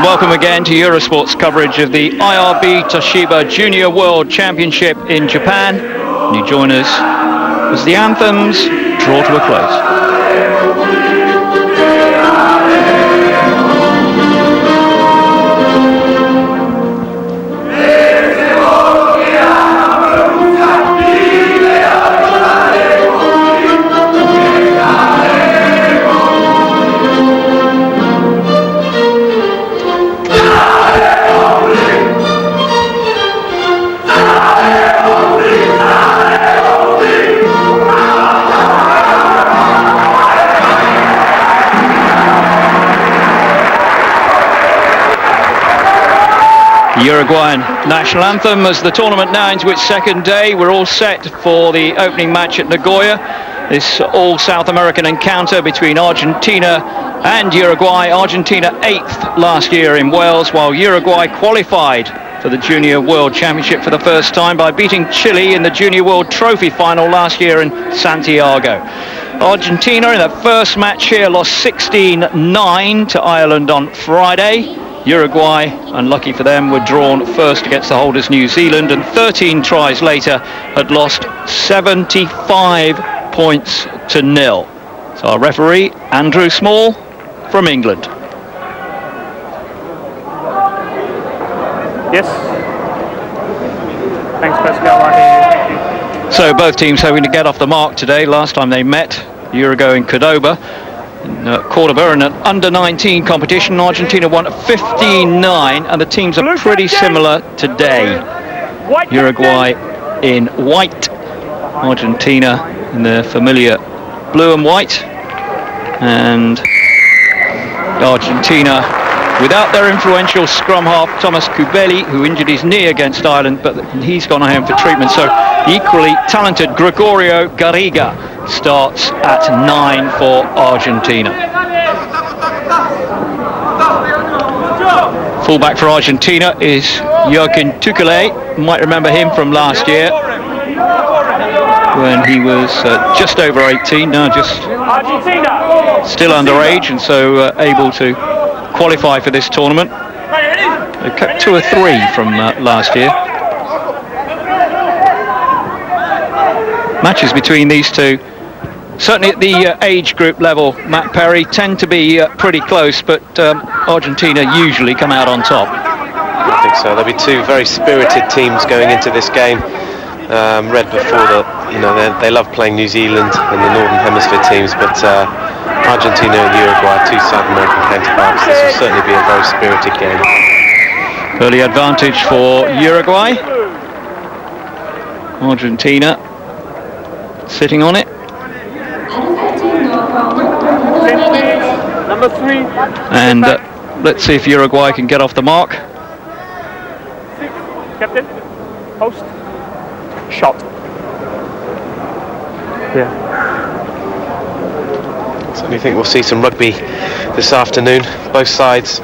Welcome again to Eurosport's coverage of the IRB Toshiba Junior World Championship in Japan. And you join us as the anthems draw to a close. Uruguayan national anthem as the tournament now into its second day. We're all set for the opening match at Nagoya. This all South American encounter between Argentina and Uruguay. Argentina 8th last year in Wales, while Uruguay qualified for the Junior World Championship for the first time by beating Chile in the Junior World Trophy final last year in Santiago. Argentina in their first match here lost 16-9 to Ireland on Friday. Uruguay, unlucky for them, were drawn first against the holders New Zealand, and 13 tries later had lost 75 points to nil. So our referee, Andrew Small from England. Yes. Thanks, Pascal. I hear you. So both teams hoping to get off the mark today. Last time they met, a year ago in Cordoba. In Cordoba, in an under-19 competition, Argentina won 15-9, and the teams are pretty similar today. Uruguay in white, Argentina in their familiar blue and white, and Argentina without their influential scrum half Thomas Kubeli, who injured his knee against Ireland, but he's gone home for treatment. So equally talented Gregorio Garriga starts at 9 for Argentina. Fullback for Argentina is Joaquin Tukele. You might remember him from last year when he was just over 18, now just still underage, and so able to qualify for this tournament. They kept 2 or 3 from last year. Matches between these two, certainly at the age group level, Matt Perry, tend to be pretty close, but Argentina usually come out on top. I think so. There'll be 2 very spirited teams going into this game. Read before that, they love playing New Zealand and the Northern Hemisphere teams, but Argentina and Uruguay, 2 South American counterparts. This will certainly be a very spirited game. Early advantage for Uruguay. Argentina sitting on it. Number 3. And let's see if Uruguay can get off the mark. 6. Captain. Post. Shot. Yeah. So I think we'll see some rugby this afternoon. Both sides,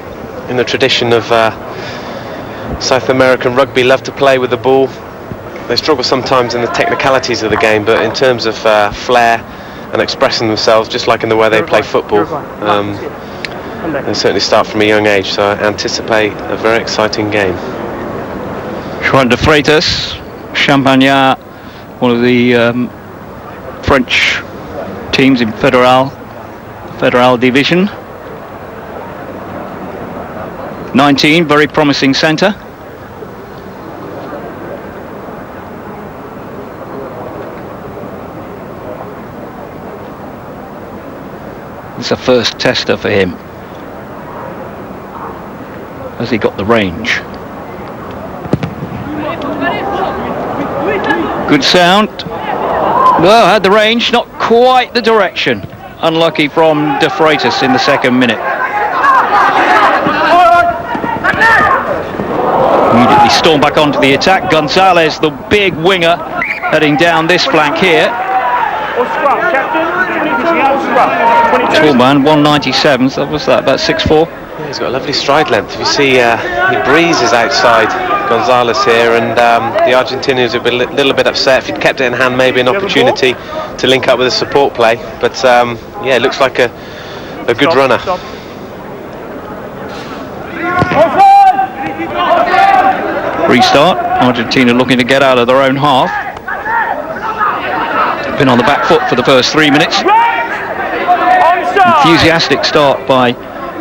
in the tradition of South American rugby, love to play with the ball. They struggle sometimes in the technicalities of the game, but in terms of flair and expressing themselves, just like in the way they play football, they certainly start from a young age. So I anticipate a very exciting game. Juan de Freitas, Champagnat, one of the French teams in Federal Division. 19, very promising centre. It's a first tester for him. Has he got the range? Good sound. Well, had the range, not quite the direction. Unlucky from De Freitas in the second minute. Immediately storm back onto the attack. Gonzalez, the big winger, heading down this flank here. Tall man, 197, so what's that, about 6'4"? Yeah, he's got a lovely stride length. If you see, he breezes outside Gonzalez here, and the Argentinians have been a little bit upset. If he'd kept it in hand, maybe an opportunity to link up with a support play. But yeah, it looks like a good runner. Restart. Argentina looking to get out of their own half. Been on the back foot for the first 3 minutes. Enthusiastic start by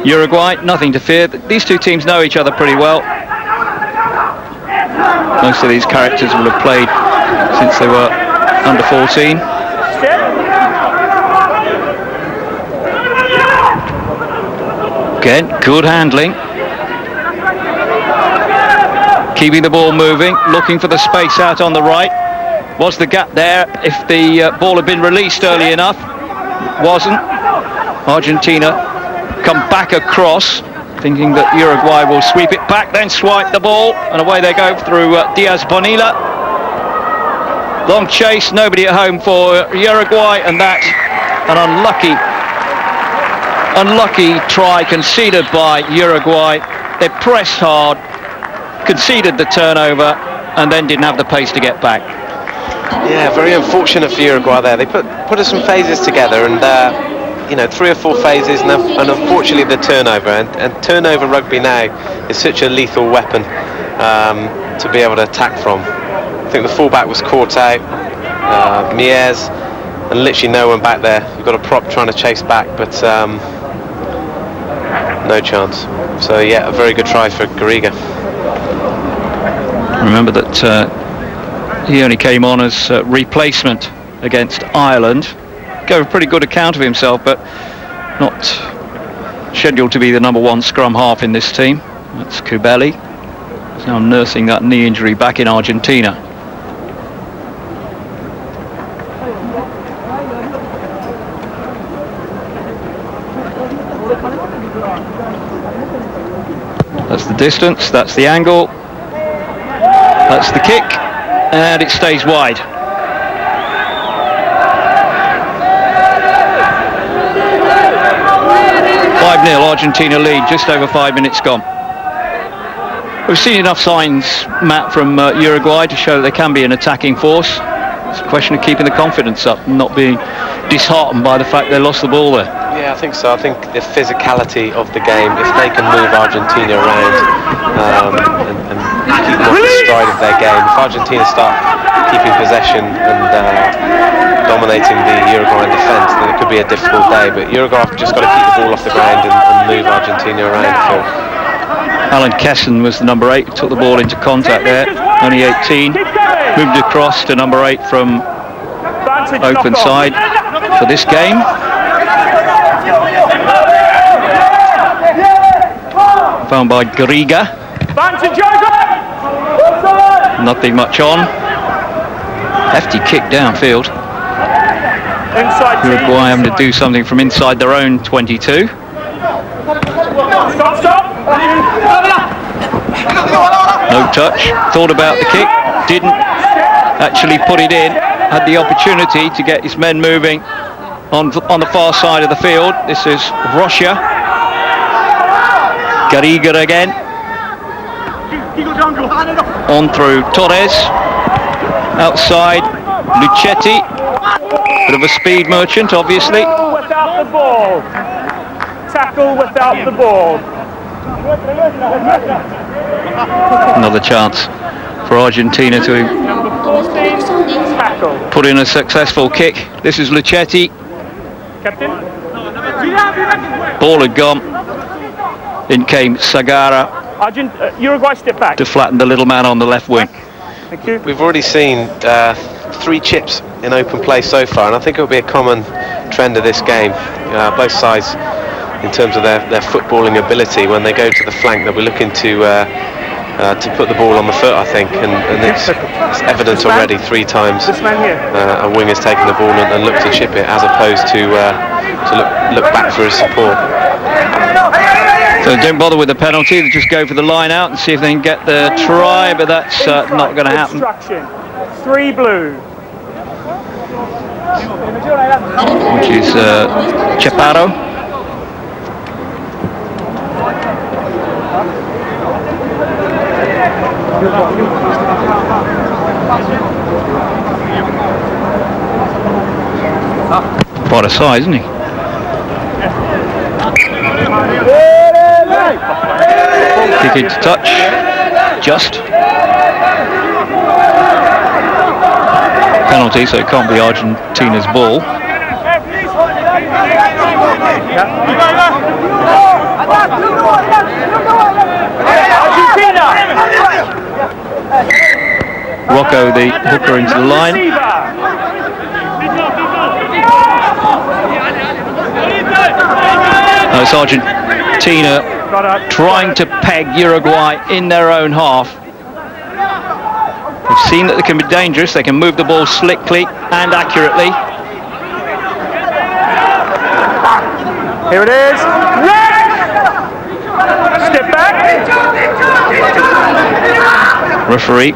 Uruguay. Nothing to fear. These two teams know each other pretty well. Most of these characters will have played since they were under 14. Again, good handling. Keeping the ball moving, looking for the space out on the right. Was the gap there if the ball had been released early enough? Wasn't. Argentina come back across, thinking that Uruguay will sweep it back, then swipe the ball, and away they go through Diaz Bonilla. Long chase, nobody at home for Uruguay, and that's an unlucky try conceded by Uruguay. They pressed hard, conceded the turnover, and then didn't have the pace to get back. Yeah, very unfortunate for Uruguay there. They put some phases together, and 3 or 4 phases, and unfortunately the turnover. And turnover rugby now is such a lethal weapon to be able to attack from. I think the fullback was caught out, Mies, and literally no one back there. You've got a prop trying to chase back, but no chance. So yeah, a very good try for Garriga. Remember that he only came on as replacement against Ireland. Gave a pretty good account of himself, but not scheduled to be the number 1 scrum half in this team. That's Kubeli. He's now nursing that knee injury back in Argentina. That's the distance, that's the angle, that's the kick, and it stays wide. 5-0 Argentina lead, just over 5 minutes gone. We've seen enough signs, Matt, from Uruguay to show that they can be an attacking force. It's a question of keeping the confidence up and not being disheartened by the fact they lost the ball there. Yeah, I think so. I think the physicality of the game, if they can move Argentina around and keep them off the stride of their game, if Argentina start keeping possession and dominating the Uruguayan defence, then it could be a difficult day. But Uruguay have just got to keep the ball off the ground and move Argentina around the field. Alan Kesson was the number 8, took the ball into contact there, only 18, moved across to number 8 from open side for this game. Found by Garriga. Nothing much on. Hefty kick downfield. Uruguay having to do something from inside their own 22. No touch. Thought about the kick. Didn't actually put it in. Had the opportunity to get his men moving on the far side of the field. This is Rocha. Garriga again. On through Torres. Outside Luchetti. Bit of a speed merchant, obviously. Without the ball. Tackle without the ball. Another chance for Argentina to put in a successful kick. This is Luchetti. Captain. Ball had gone. In came Sagara. Uruguay step back. To flatten the little man on the left wing. Thank you. We've already seen 3 chips in open play so far, and I think it will be a common trend of this game. Both sides, in terms of their footballing ability, when they go to the flank, they'll be looking to put the ball on the foot, I think, and it's evident already 3 times a wing has taken the ball and looked to chip it, as opposed to look back for his support. So don't bother with the penalty, they just go for the line out and see if they can get the try, but that's not going to happen. 3 blue. Which is Chaparro. Quite a size, isn't he? into touch. Just. Penalty, so it can't be Argentina's ball. Rocco, the hooker, into the line. Now it's Argentina trying to peg Uruguay in their own half. We've seen that they can be dangerous. They can move the ball slickly and accurately. Here it is. Step back. Referee.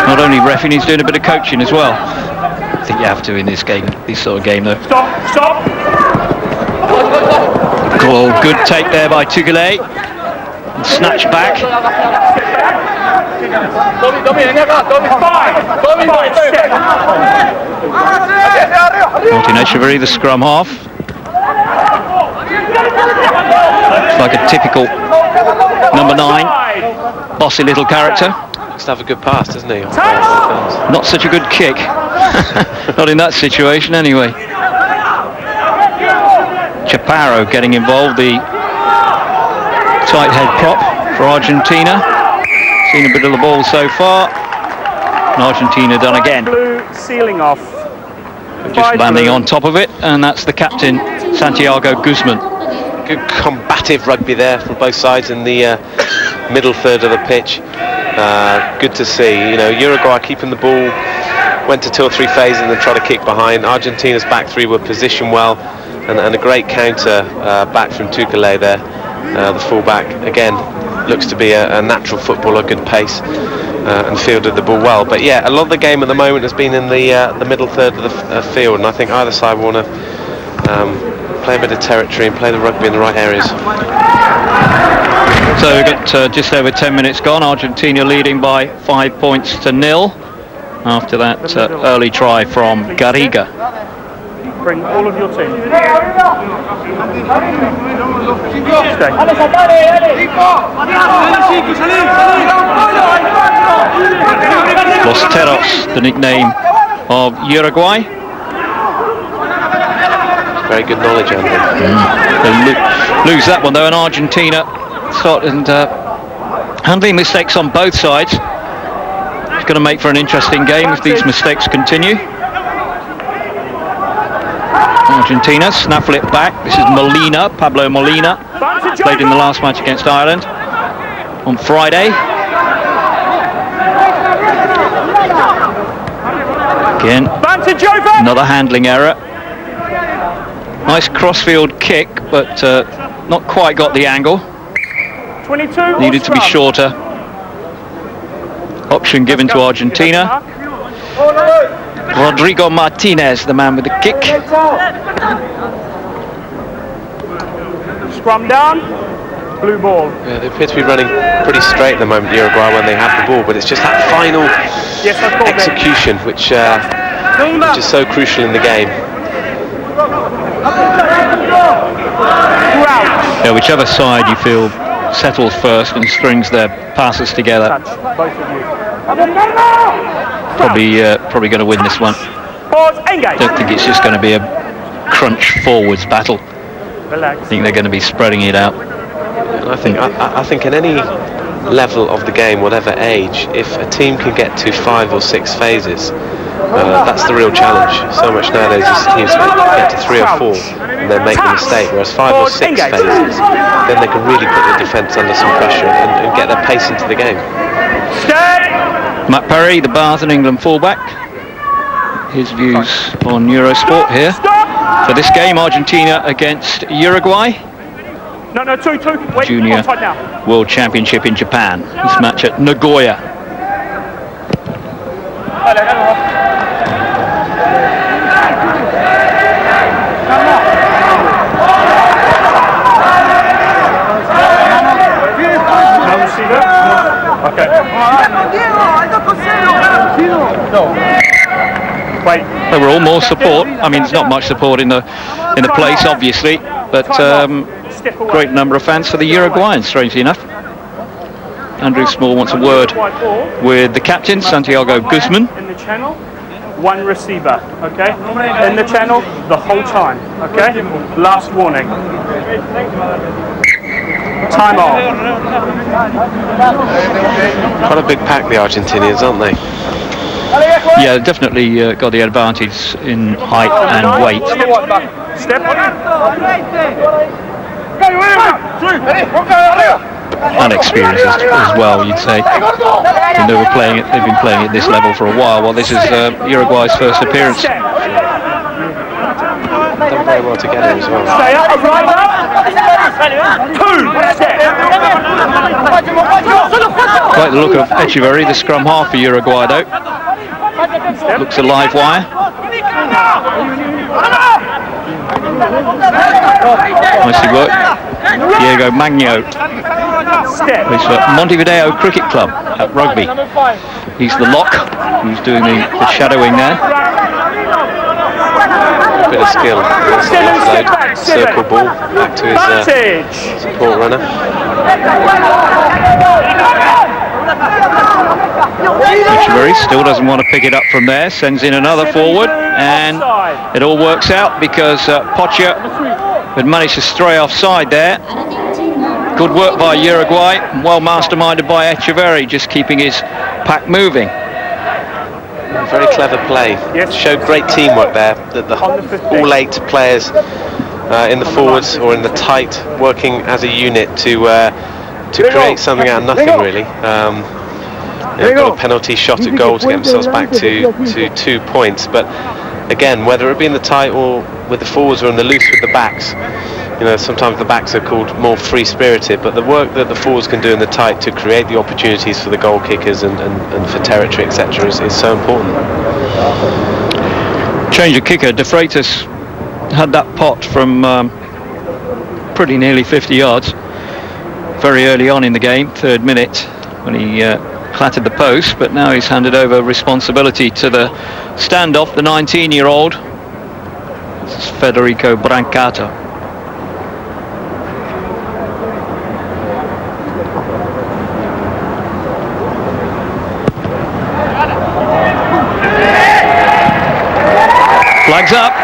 Not only reffing, he's doing a bit of coaching as well. I think you have to in this game, this sort of game though. Stop. Cool, good take there by Tukulé. Snatch back. Martin Echeverry, the scrum half. Looks like a typical number 9, bossy little character. Must have a good pass, doesn't he? Not such a good kick. Not in that situation anyway. Chaparro getting involved, the tight head prop for Argentina. Seen a bit of the ball so far. And Argentina done again. Blue sealing off. Just landing on top of it, and that's the captain, Santiago Guzman. Good combative rugby there from both sides in the middle third of the pitch. Good to see. You know, Uruguay keeping the ball, went to 2 or 3 phases and then tried to kick behind. Argentina's back 3 were positioned well, and a great counter back from Tukulé there, the fullback. Again, looks to be a natural footballer, good pace, and fielded the ball well. But yeah, a lot of the game at the moment has been in the middle third of the field, and I think either side want to play a bit of territory and play the rugby in the right areas. So we've got just over 10 minutes gone. Argentina leading by 5 points to 0 after that early try from Garriga. Bring all of your team. Los Teros, the nickname of Uruguay. Very good knowledge, Andy. They lose that one though, and Argentina starting handling mistakes on both sides. It's going to make for an interesting game if these mistakes continue. Argentina snaffle it back. This is Molina, Pablo Molina, played in the last match against Ireland on Friday. Again, another handling error. Nice crossfield kick, but not quite got the angle. 22. Needed to be shorter. Option given to Argentina. Rodrigo Martinez, the man with the kick. Scrum down. Blue ball. Yeah, they appear to be running pretty straight at the moment, Uruguay, when they have the ball, but it's just that final execution which is so crucial in the game. Yeah, whichever side you feel settles first and strings their passes together, probably going to win this one. Don't think it's just going to be a crunch forwards battle. I think they're going to be spreading it out. And I think in any level of the game, whatever age, if a team can get to 5 or 6 phases, that's the real challenge. So much nowadays is teams get to 3 or 4 and then make the mistake, whereas 5 or 6 phases, then they can really put the defence under some pressure and get their pace into the game. Matt Perry, the Bath and England fullback. His views on Eurosport here. For this game, Argentina against Uruguay. Two. Wait, Junior World Championship in Japan. This match at Nagoya. Overall, more support. I mean, there's not much support in the place, obviously, but step away. great number of fans for the Uruguayans, strangely enough. Andrew Small wants a word with the captain, Santiago Guzman. In the channel, one receiver, okay? In the channel, the whole time, okay? Last warning. Time off. Quite a big pack, the Argentinians, aren't they? Yeah, definitely got the advantage in height and weight. Step. And experience as well, you'd say. And they've been playing at this level for a while. Well, this is Uruguay's first appearance. Done very well together as well. Stay up, right up. 2 step. Quite the look of Echeverri, the scrum half for Uruguay though. Looks a live wire. Nicely worked. Diego Magno. Plays for Montevideo Cricket Club at rugby. He's the lock who's doing the shadowing there. Bit of skill. Offload, circle ball back to his support runner. Echeverri still doesn't want to pick it up from there, sends in another forward, and it all works out because Pocha had managed to stray offside there. Good work by Uruguay, well masterminded by Echeverri, just keeping his pack moving. Very clever play. Showed great teamwork there. All 8 players in the forwards or in the tight, working as a unit to create something out of nothing really. Got a penalty shot at goal to get themselves back to 2 points. But again, whether it be in the tight or with the forwards or in the loose with the backs, sometimes the backs are called more free-spirited, but the work that the forwards can do in the tight to create the opportunities for the goal kickers and for territory, etc., is so important. Change of kicker. De Freitas had that pot from pretty nearly 50 yards very early on in the game, 3rd minute, when he clattered the post, but now he's handed over responsibility to the standoff, the 19-year-old. This is Federico Brancato. Flags up.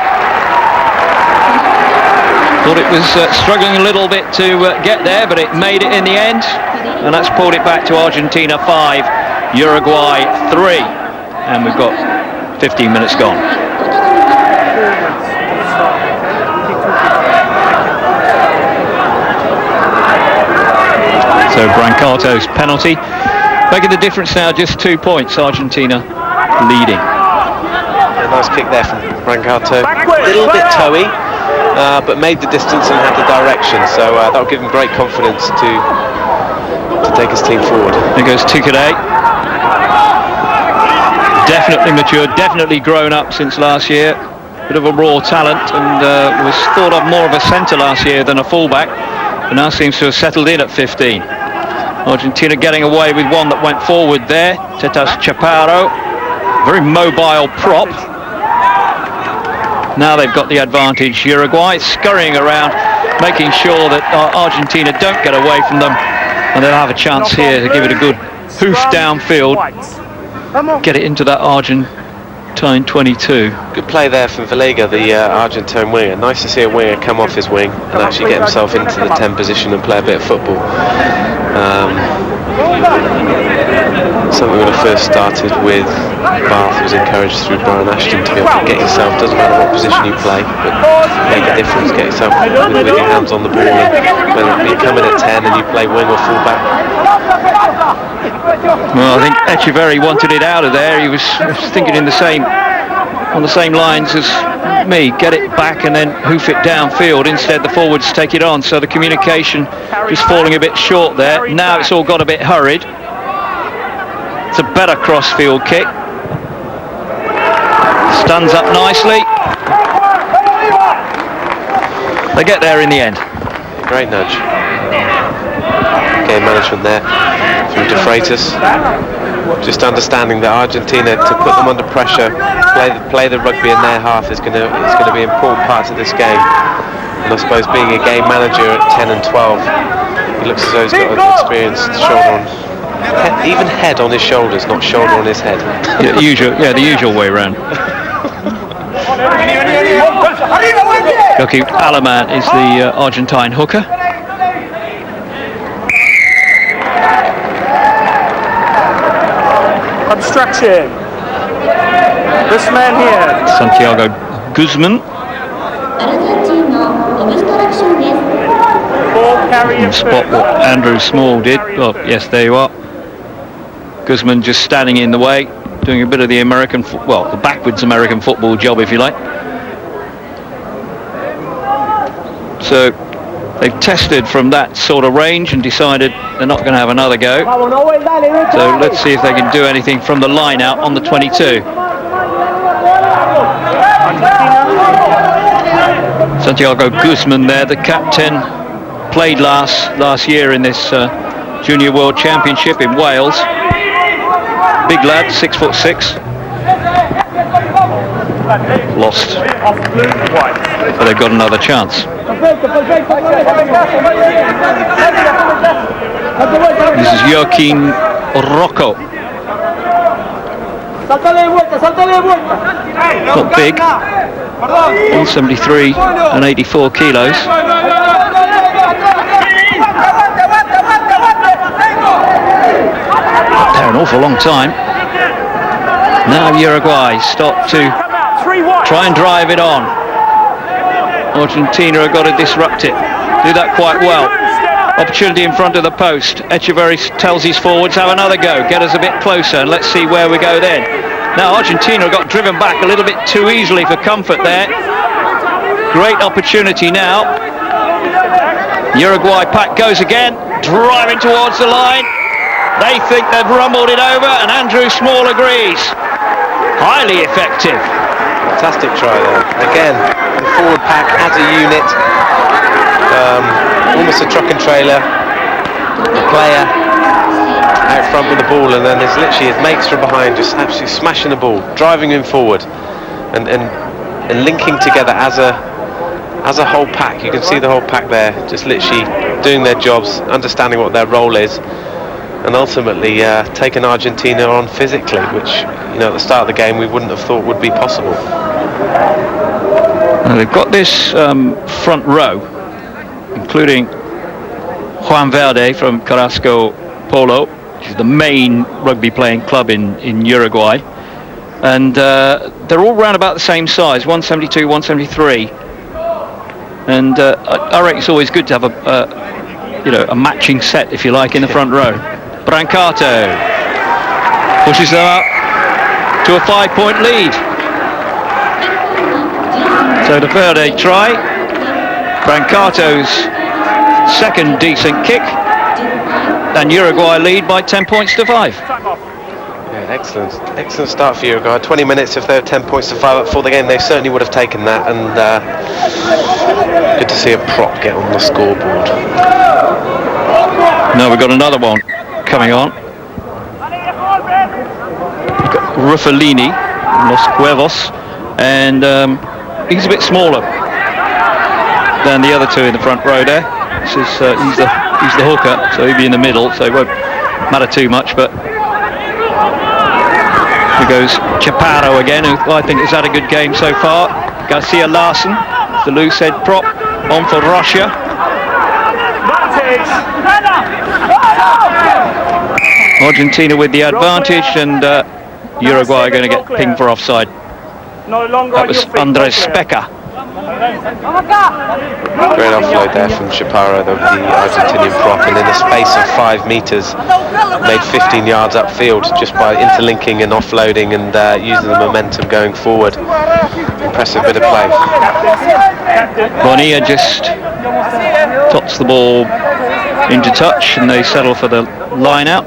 Thought it was struggling a little bit to get there, but it made it in the end, and that's pulled it back to Argentina 5, Uruguay 3, and we've got 15 minutes gone. So Brancato's penalty making the difference now, just 2 points. Argentina leading. A nice kick there from Brancato, a little bit toey, but made the distance and had the direction, so that'll give him great confidence to take his team forward. There goes Tikade. Definitely matured, definitely grown up since last year. Bit of a raw talent, and was thought of more of a centre last year than a fullback, but now seems to have settled in at 15. Argentina getting away with one that went forward there. Tetas Chaparro, very mobile prop. Now they've got the advantage. Uruguay scurrying around, making sure that Argentina don't get away from them, and they'll have a chance here to give it a good hoof downfield, get it into that Argentine 22. Good play there from Valega, the Argentine winger. Nice to see a winger come off his wing and actually get himself into the 10 position and play a bit of football. Something when I first started with Bath was encouraged through Brian Ashton to be able to get yourself, doesn't matter what position you play, but make a difference, get yourself with your hands on the ball, and whether it be coming at 10 and you play wing or fullback. Well, I think Echeverri wanted it out of there. He was thinking on the same lines as me, get it back and then hoof it downfield. Instead the forwards take it on, so the communication just falling a bit short there. Now it's all got a bit hurried. It's a better cross-field kick. Stuns up nicely. They get there in the end. Great nudge. Game management there from De Freitas. Just understanding that Argentina, to put them under pressure, play the rugby in their half is going to be important parts of this game. And I suppose being a game manager at 10 and 12, he looks as though he's got an experienced shoulder on, even head on his shoulders, not shoulder on his head. Yeah, the usual way around. Joaquin Alaman is the Argentine hooker. Obstruction. This man here. Santiago Guzman. Ball carrier. Spot what Andrew Small did. Oh, yes, there you are. Guzman just standing in the way, doing a bit of the American, the backwards American football job, if you like. So they've tested from that sort of range and decided they're not going to have another go. So let's see if they can do anything from the line out on the 22. Santiago Guzman there, the captain, played last year in this Junior World Championship in Wales. Big lad, 6'6". Lost, but they've got another chance. This is Joaquin Rocco. Not big, 173 and 84 kilos. They're an awful long time. Now Uruguay start to try and drive it on. Argentina have got to disrupt it. Do that quite well. Opportunity in front of the post. Echeverri tells his forwards, have another go. Get us a bit closer and let's see where we go then. Now Argentina got driven back a little bit too easily for comfort there. Great opportunity now. Uruguay pack goes again. Driving towards the line. They think they've rumbled it over and Andrew Small agrees. Highly effective. Fantastic try there. Again, the forward pack as a unit. Almost a truck and trailer. The player out front with the ball, and then there's literally his mates from behind just absolutely smashing the ball, driving him forward, and linking together as a whole pack. You can see the whole pack there, just literally doing their jobs, understanding what their role is, and ultimately taking Argentina on physically, which at the start of the game we wouldn't have thought would be possible. Now they've got this front row, including Juan Verde from Carrasco Polo, which is the main rugby playing club in Uruguay, and they're all round about the same size, 172, 173, and I reckon it's always good to have a matching set, if you like, in the front row. Brancato pushes them up to a 5-point lead. So the Verde try, Brancato's second decent kick, and Uruguay lead by 10 points to 5. Yeah, excellent start for Uruguay. 20 minutes, if they were 10 points to 5 up for the game, they certainly would have taken that, and good to see a prop get on the scoreboard. Now we've got another one coming on. Ruffalini, Los Cuervos, and he's a bit smaller than the other two in the front row there. This is, he's the hooker, so he'll be in the middle, so it won't matter too much. But here goes Chaparro again, who I think has had a good game so far. Garcia Larson, the loose head prop, on for Russia. Argentina with the advantage, and Uruguay are going to get pinged for offside. That was Andres Speca. Great offload there from Chaparro, the Argentinian prop, and in the space of 5 metres made 15 yards upfield just by interlinking and offloading and using the momentum going forward. Impressive bit of play. Bonilla just tots the ball into touch and they settle for the line out.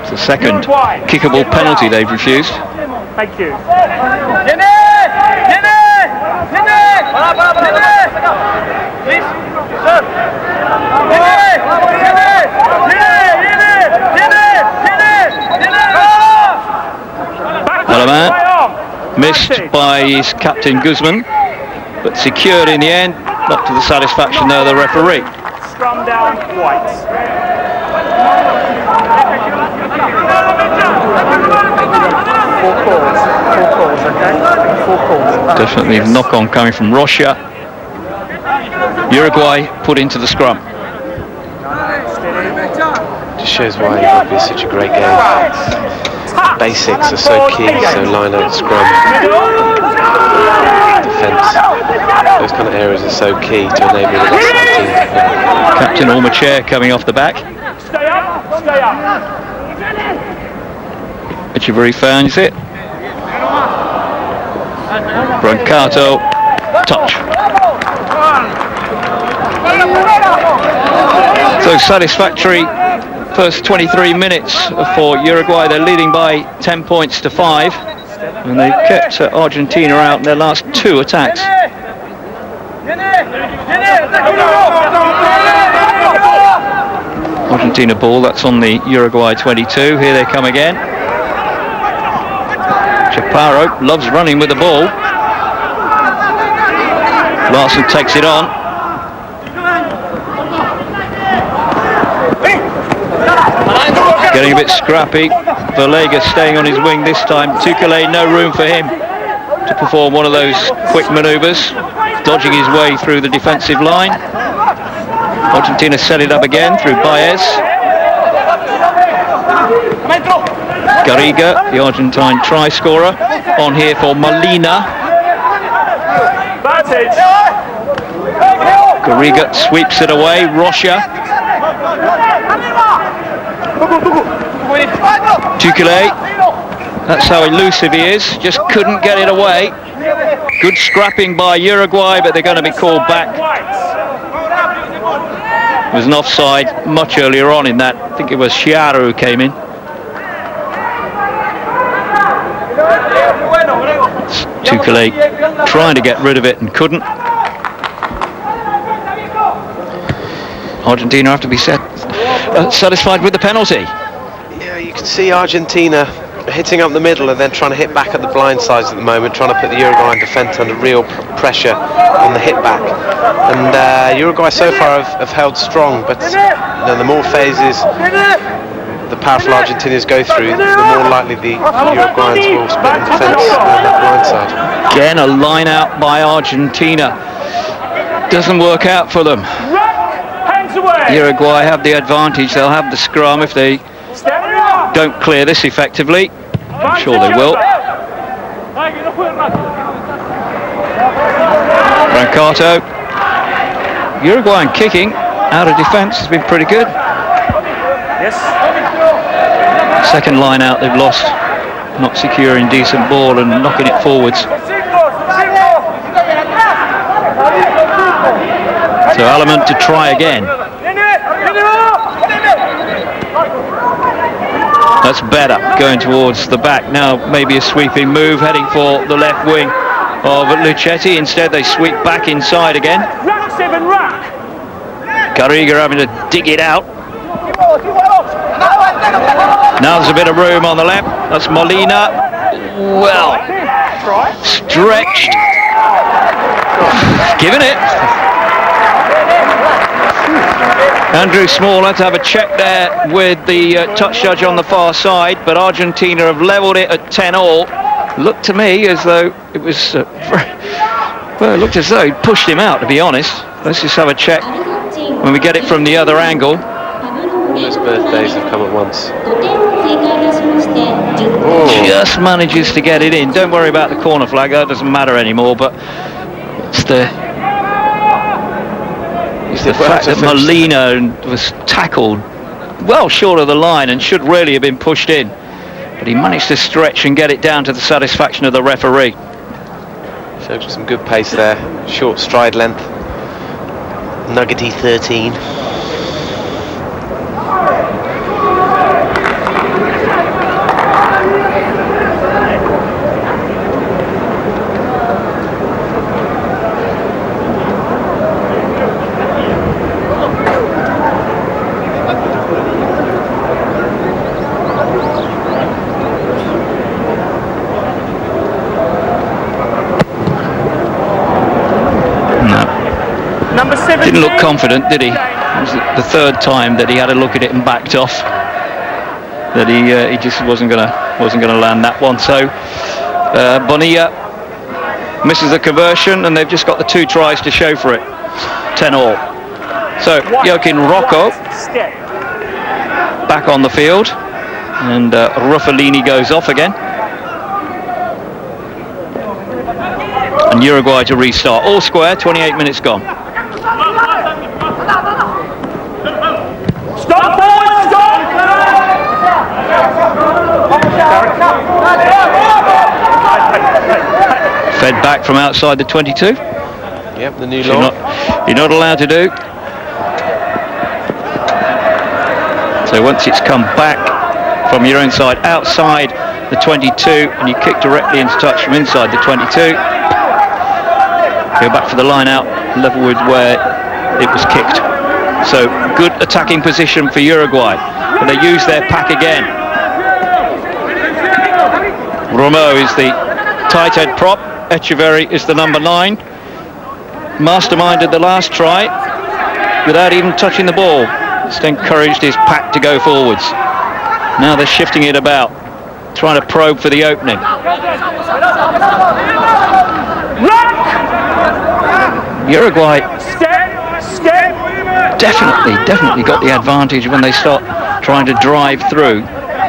It's the second kickable penalty they've refused. Thank you. Alaman missed by his captain Guzman, but secured in the end. not to the satisfaction of the referee. Scrum down, white. Four calls, okay? 4 calls. Definitely a knock-on coming from Russia. Uruguay put into the scrum. Just shows why rugby is such a great game. Basics are so key, so line out, scrum, defence, those kind of areas are so key to enable the rest of the team. Captain Ormachair coming off the back. Stay up, stay up. Echeverry finds it. Brancato, touch. So satisfactory first 23 minutes for Uruguay. They're leading by 10 points to 5, and they've kept Argentina out in their last 2 attacks. Argentina ball, that's on the Uruguay 22. Here they come again. Chaparro loves running with the ball. Larson takes it on. Getting a bit scrappy. Verlega staying on his wing this time. Tukale, no room for him to perform one of those quick manoeuvres, dodging his way through the defensive line. Argentina set it up again through Baez. Garriga, the Argentine try scorer, on here for Molina. Garriga sweeps it away. Rocha. Tukale, that's how elusive he is, just couldn't get it away. Good scrapping by Uruguay, but they're going to be called back. There was an offside much earlier on in that. I think it was Chiaro who came in. Tukale trying to get rid of it and couldn't. Argentina have to be satisfied with the penalty. Yeah, you can see Argentina hitting up the middle and then trying to hit back at the blind sides at the moment, trying to put the Uruguayan defence under real pressure on the hit back. And Uruguay so far have held strong, but the more phases the powerful Argentinians go through, the more likely the Uruguayans will split in defence on that blind side. Again, a line out by Argentina. Doesn't work out for them. Uruguay have the advantage. They'll have the scrum if they don't clear this effectively. I'm sure they will. Brancato. Uruguayan kicking out of defence has been pretty good. Yes. Second line out they've lost. Not securing decent ball and knocking it forwards. So Element to try again. That's better, going towards the back. Now maybe a sweeping move, heading for the left wing of Luchetti. Instead they sweep back inside again. Garriga having to dig it out. Now there's a bit of room on the left. That's Molina. Well, stretched. Given it. Andrew Small had to have a check there with the touch judge on the far side, but Argentina have levelled it at 10-all. Looked to me as though it was, well, it looked as though he'd pushed him out, to be honest. Let's just have a check when we get it from the other angle. All those birthdays have come at once. Just manages to get it in. Don't worry about the corner flag, that doesn't matter anymore, but it's the fact that Molina was tackled well short of the line and should really have been pushed in, but he managed to stretch and get it down to the satisfaction of the referee. Showed some good pace there, short stride length, nuggety 13. Didn't look confident, did he? It was the third time that he had a look at it and backed off. That he just wasn't gonna land that one. So Bonilla misses the conversion, and they've just got the 2 tries to show for it. 10-all. So Joaquin Rocco back on the field, and Ruffalini goes off again. And Uruguay to restart. All square, 28 minutes gone. Stop, boys, stop! Fed back from outside the 22. Yep, the new law. You're not allowed to do. So once it's come back from your own side, outside the 22, and you kick directly into touch from inside the 22, go back for the line out, level with where it was kicked. So good attacking position for Uruguay, and they use their pack again. Romo is the tight head prop. Echeverri is the number 9. Masterminded the last try without even touching the ball. Just encouraged his pack to go forwards. Now they're shifting it about, trying to probe for the opening. Uruguay definitely got the advantage when they start trying to drive through.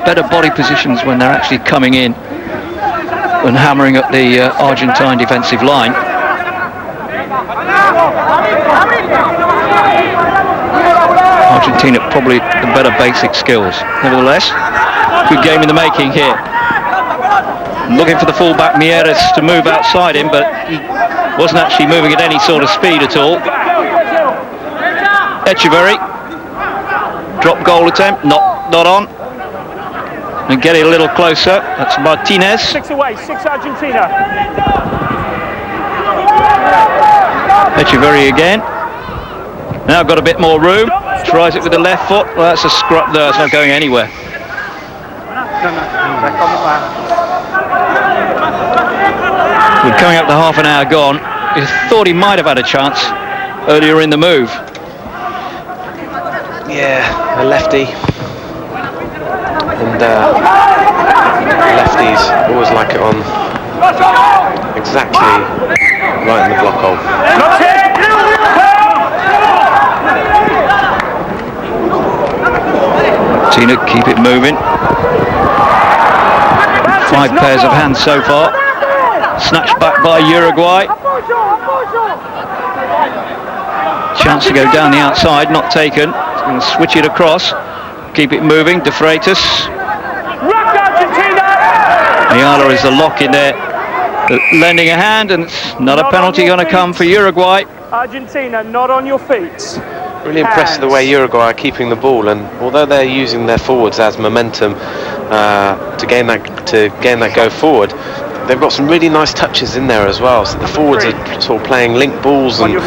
Better body positions when they're actually coming in and hammering up the Argentine defensive line. Argentina probably the better basic skills. Nevertheless, good game in the making here. Looking for the fullback Mieres to move outside him, but he wasn't actually moving at any sort of speed at all. Echeverri, drop goal attempt, not on. And get it a little closer. That's Martinez. 6 away, 6 Argentina. Echeverri again. Now got a bit more room. Tries it with the left foot. Well, that's a scrub there. It's not going anywhere. We're coming up to half an hour gone. He thought he might have had a chance earlier in the move. Yeah, a lefty. And lefties always like it on exactly right in the block hole. Tina, keep it moving. 5 pairs of hands so far. Snatched back by Uruguay. Chance to go down the outside, not taken. He's going to switch it across. Keep it moving. De Freitas. Ayala is the lock in there, lending a hand, and it's not a penalty going to come for Uruguay. Argentina, not on your feet. Really impressed the way Uruguay are keeping the ball, and although they're using their forwards as momentum to gain that go forward, they've got some really nice touches in there as well. So the forwards are sort of playing link balls and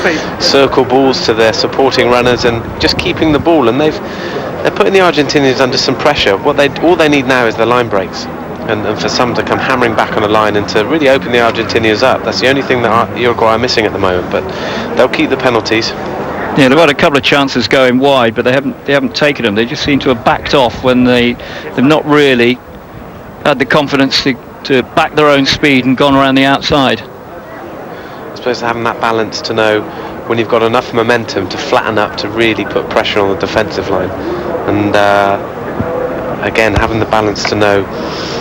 circle balls to their supporting runners, and just keeping the ball. And they're putting the Argentinians under some pressure. All they need now is the line breaks, and for some to come hammering back on the line and to really open the Argentinians up. That's the only thing that Uruguay are missing at the moment. But they'll keep the penalties. Yeah, they've had a couple of chances going wide, but they haven't taken them. They just seem to have backed off when they've not really had the confidence to back their own speed and gone around the outside. I suppose having that balance to know when you've got enough momentum to flatten up to really put pressure on the defensive line, and again having the balance to know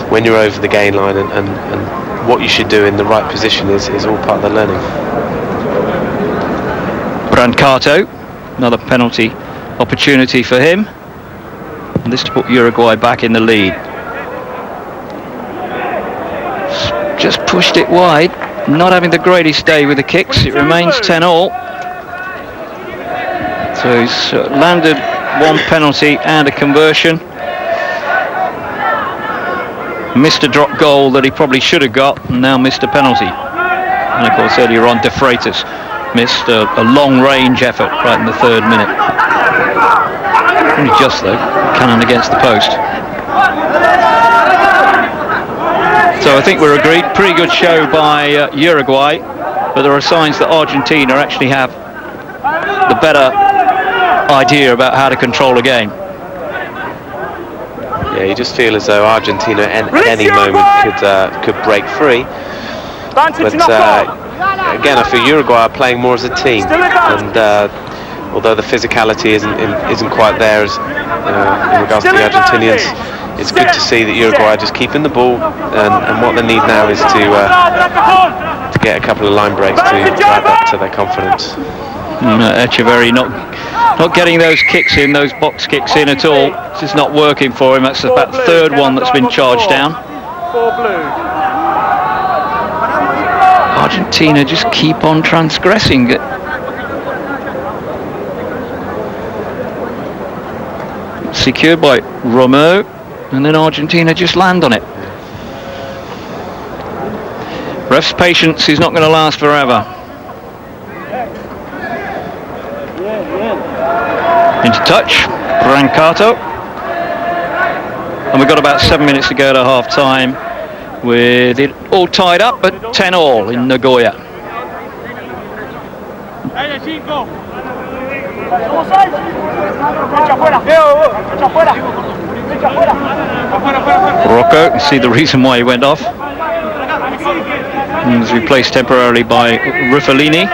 when you're over the gain line and what you should do in the right position is all part of the learning. Brancato, another penalty opportunity for him, and this to put Uruguay back in the lead. Just pushed it wide, not having the greatest day with the kicks. It remains 10-all. So he's landed 1 penalty and a conversion. Missed a drop goal that he probably should have got, and now missed a penalty. And of course earlier on De Freitas missed a long-range effort right in the 3rd minute. Only just though, cannon against the post. So I think we're agreed, pretty good show by Uruguay, but there are signs that Argentina actually have the better idea about how to control a game. Yeah, you just feel as though Argentina at any moment could break free. But again, I feel Uruguay are playing more as a team, and although the physicality isn't quite there as in regards to the Argentinians, it's good to see that Uruguay are just keeping the ball, and what they need now is to get a couple of line breaks to drive up to their confidence. Echeverri not getting those kicks in, those box kicks in at all. It's just not working for him. That's about the third one that's been charged down. Argentina just keep on transgressing it. Secured by Romo, and then Argentina just land on it. Ref's patience is not going to last forever. Into touch, Brancato. And we've got about 7 minutes to go to half time, with it all tied up at 10-all in Nagoya. Rocco, see the reason why he went off. He was replaced temporarily by Ruffalini.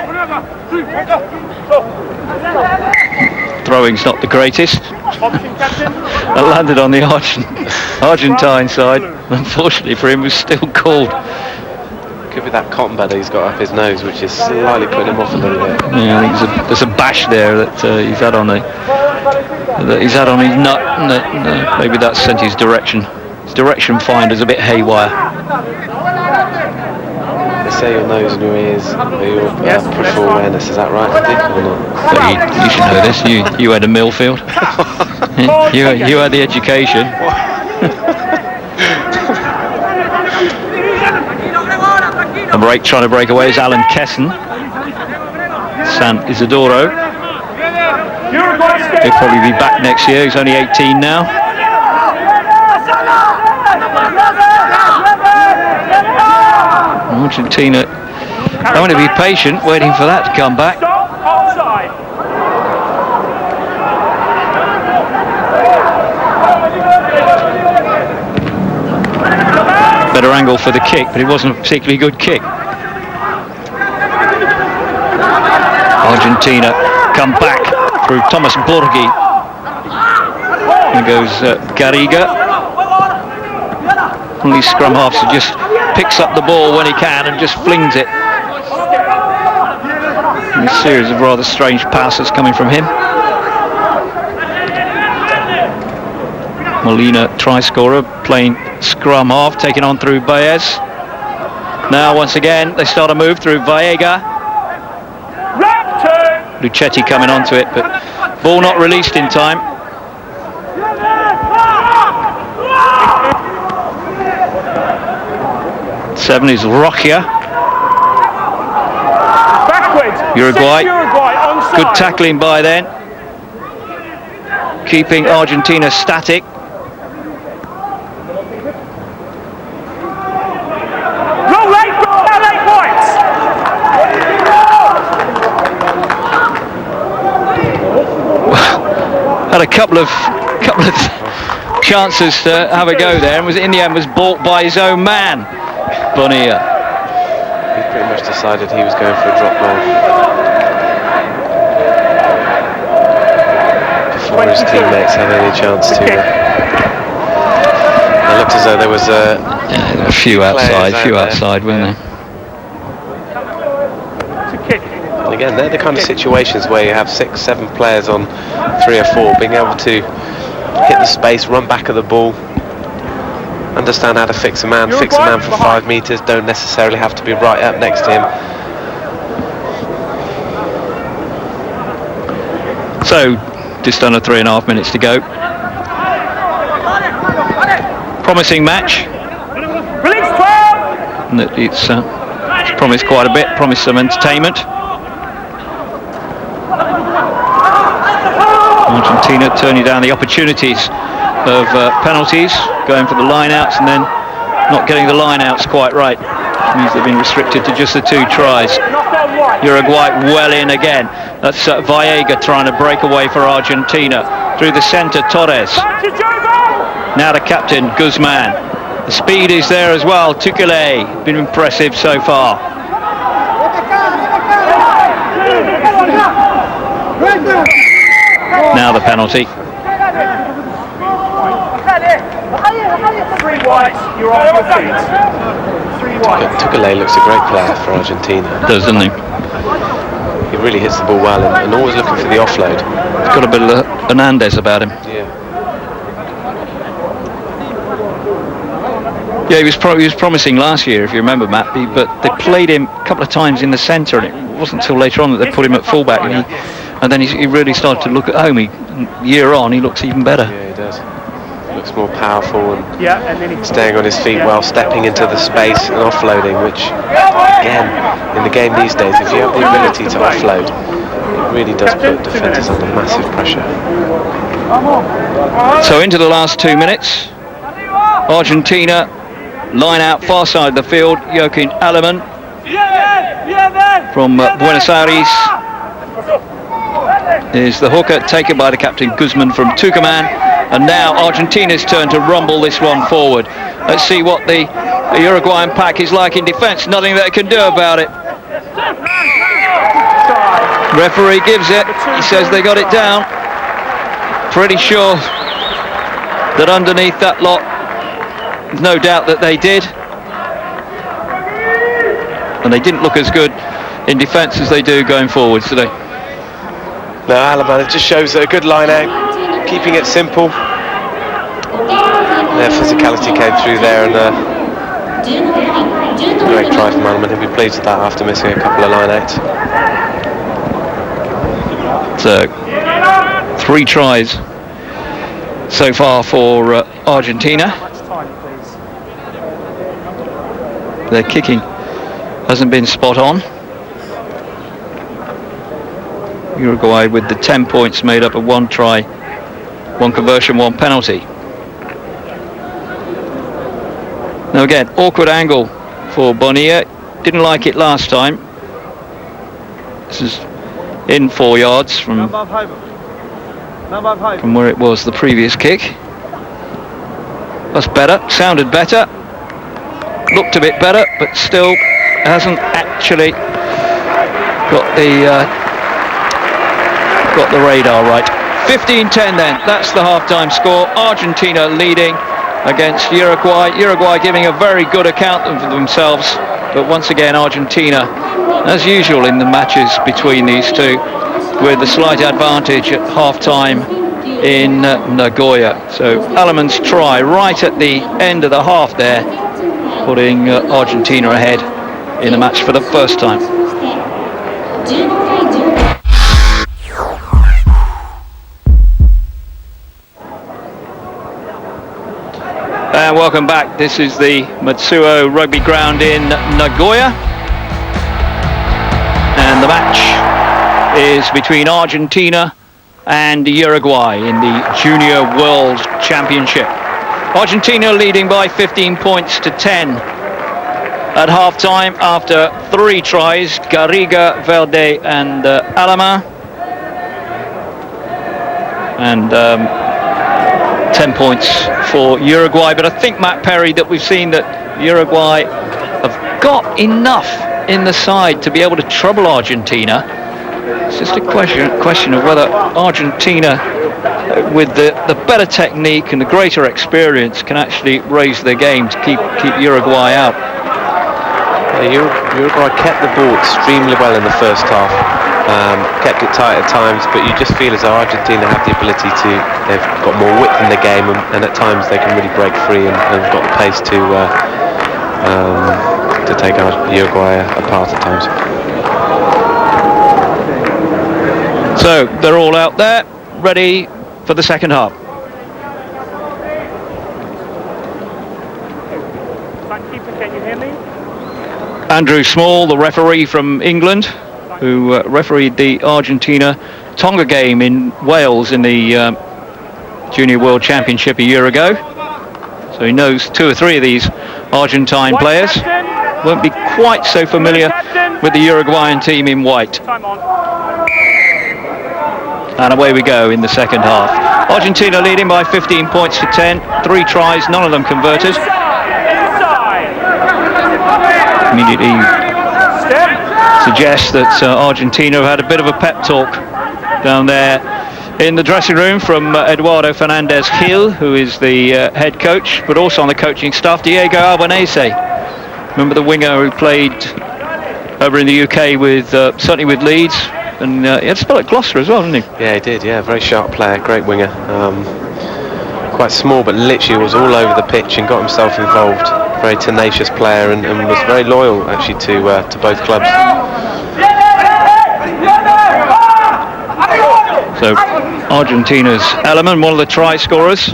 Throwing's not the greatest. That landed on the Argentine side. Unfortunately for him, was still called. Could be that cotton bud he's got up his nose, which is slightly putting him off a little bit. Yeah, I think there's a bash there that he's had on his nut. And maybe that sent his direction. His direction finder's a bit haywire. They say your nose and your ears are your peripheral awareness. Is that right, Andy, or not? But you should know this. You had a Millfield. you had the education. Trying to break away is Alan Kesson. San Isidoro. He'll probably be back next year. He's only 18 now. Argentina going to be patient, waiting for that to come back. Better angle for the kick, but it wasn't a particularly good kick. Argentina come back through Thomas Borghi. There goes Garriga. Only scrum halves who just picks up the ball when he can and just flings it. And a series of rather strange passes coming from him. Molina, try scorer, playing scrum half, taken on through Baez. Now once again they start a move through Vallega. Luchetti coming onto it, but ball not released in time. Seven is Roquia. Uruguay. Good tackling by then, keeping Argentina static. Had a couple of chances to have a go there, and was in the end was balked by his own man, Bonilla. He pretty much decided he was going for a drop goal before his teammates had any chance to. It looked as though there was a few outside, weren't there? And again, they're the kind of situations where you have 6-7 players on 3 or 4, being able to hit the space, run back of the ball, understand how to fix a man for 5 metres, don't necessarily have to be right up next to him. So, just under 3.5 minutes to go. Promising match. And it's promised quite a bit, promised some entertainment. Argentina turning down the opportunities of penalties, going for the line-outs and then not getting the line-outs quite right, which means they've been restricted to just the 2 tries. Uruguay well in again. That's Vallega trying to break away for Argentina. Through the centre, Torres. Now the captain, Guzman. The speed is there as well. Tukele, been impressive so far. Now the penalty. 3 whites, you're on your feet. 3 whites. Tukele looks a great player for Argentina. Doesn't he? He really hits the ball well and always looking for the offload. He's got a bit of Hernandez about him. Yeah, he was promising last year, if you remember, Matt, but they played him a couple of times in the centre, and it wasn't until later on that they put him at fullback, and then he really started to look at home. Year on, he looks even better. Yeah, he does. He looks more powerful and then staying on his feet well, stepping into the space and offloading, which, again, in the game these days, if you have the ability to offload, it really does put defenders under massive pressure. So into the last 2 minutes, Argentina line out far side of the field. Joaquin Aleman from Buenos Aires is the hooker, taken by the captain Guzman from Tucumán, and now Argentina's turn to rumble this one forward. Let's see what the Uruguayan pack is like in defence. Nothing they can do about it. Referee gives it. He says they got it down. Pretty sure that underneath that lot, there's no doubt that they did. And they didn't look as good in defence as they do going forwards today. No, Aleman, it just shows a good line out, keeping it simple. Their physicality came through there, and a great try from Aleman. He'll be pleased with that after missing a couple of line outs. So 3 tries so far for Argentina. Their kicking hasn't been spot on. Uruguay with the 10 points made up of 1 try, 1 conversion, 1 penalty. Now again, awkward angle for Bonilla. Didn't like it last time. This is in 4 yards from where it was the previous kick. That's better, sounded better, looked a bit better, but still hasn't actually got the radar right. 15-10 then, that's the half-time score. Argentina leading against Uruguay. Uruguay giving a very good account of themselves, but once again Argentina, as usual in the matches between these two, with a slight advantage at half-time in Nagoya. So Aleman's try right at the end of the half there, putting Argentina ahead in the match for the first time. And welcome back. This is the Matsuo Rugby Ground in Nagoya. And the match is between Argentina and Uruguay in the Junior World Championship. Argentina leading by 15 points to 10 at half-time after 3 tries, Garriga, Velde and Alama. And 10 points for Uruguay, but I think, Matt Perry, that we've seen that Uruguay have got enough in the side to be able to trouble Argentina. It's just a question of whether Argentina, with the better technique and the greater experience, can actually raise their game to keep Uruguay out. Uruguay kept the ball extremely well in the first half. Kept it tight at times, but you just feel as though Argentina have the ability to, they've got more width in the game, and at times they can really break free and got the pace to take Uruguay apart at times. So they're all out there, ready for the second half. Can you hear me? Andrew Small, the referee from England, who refereed the Argentina-Tonga game in Wales in the Junior World Championship a year ago. So he knows 2 or 3 of these Argentine players. Won't be quite so familiar with the Uruguayan team in white. Time on. And away we go in the second half. Argentina leading by 15 points to 10. 3 tries, none of them converted. Immediately suggests that Argentina have had a bit of a pep talk down there in the dressing room from Eduardo Fernandez Gil, who is the head coach, but also on the coaching staff, Diego Albanese. Remember the winger who played over in the UK with certainly with Leeds, and he had a spell at Gloucester as well, didn't he? Yeah, he did. Yeah, very sharp player, great winger. Quite small, but literally was all over the pitch and got himself involved. Very tenacious player, and was very loyal actually to both clubs. So Argentina's Ellerman, one of the try scorers.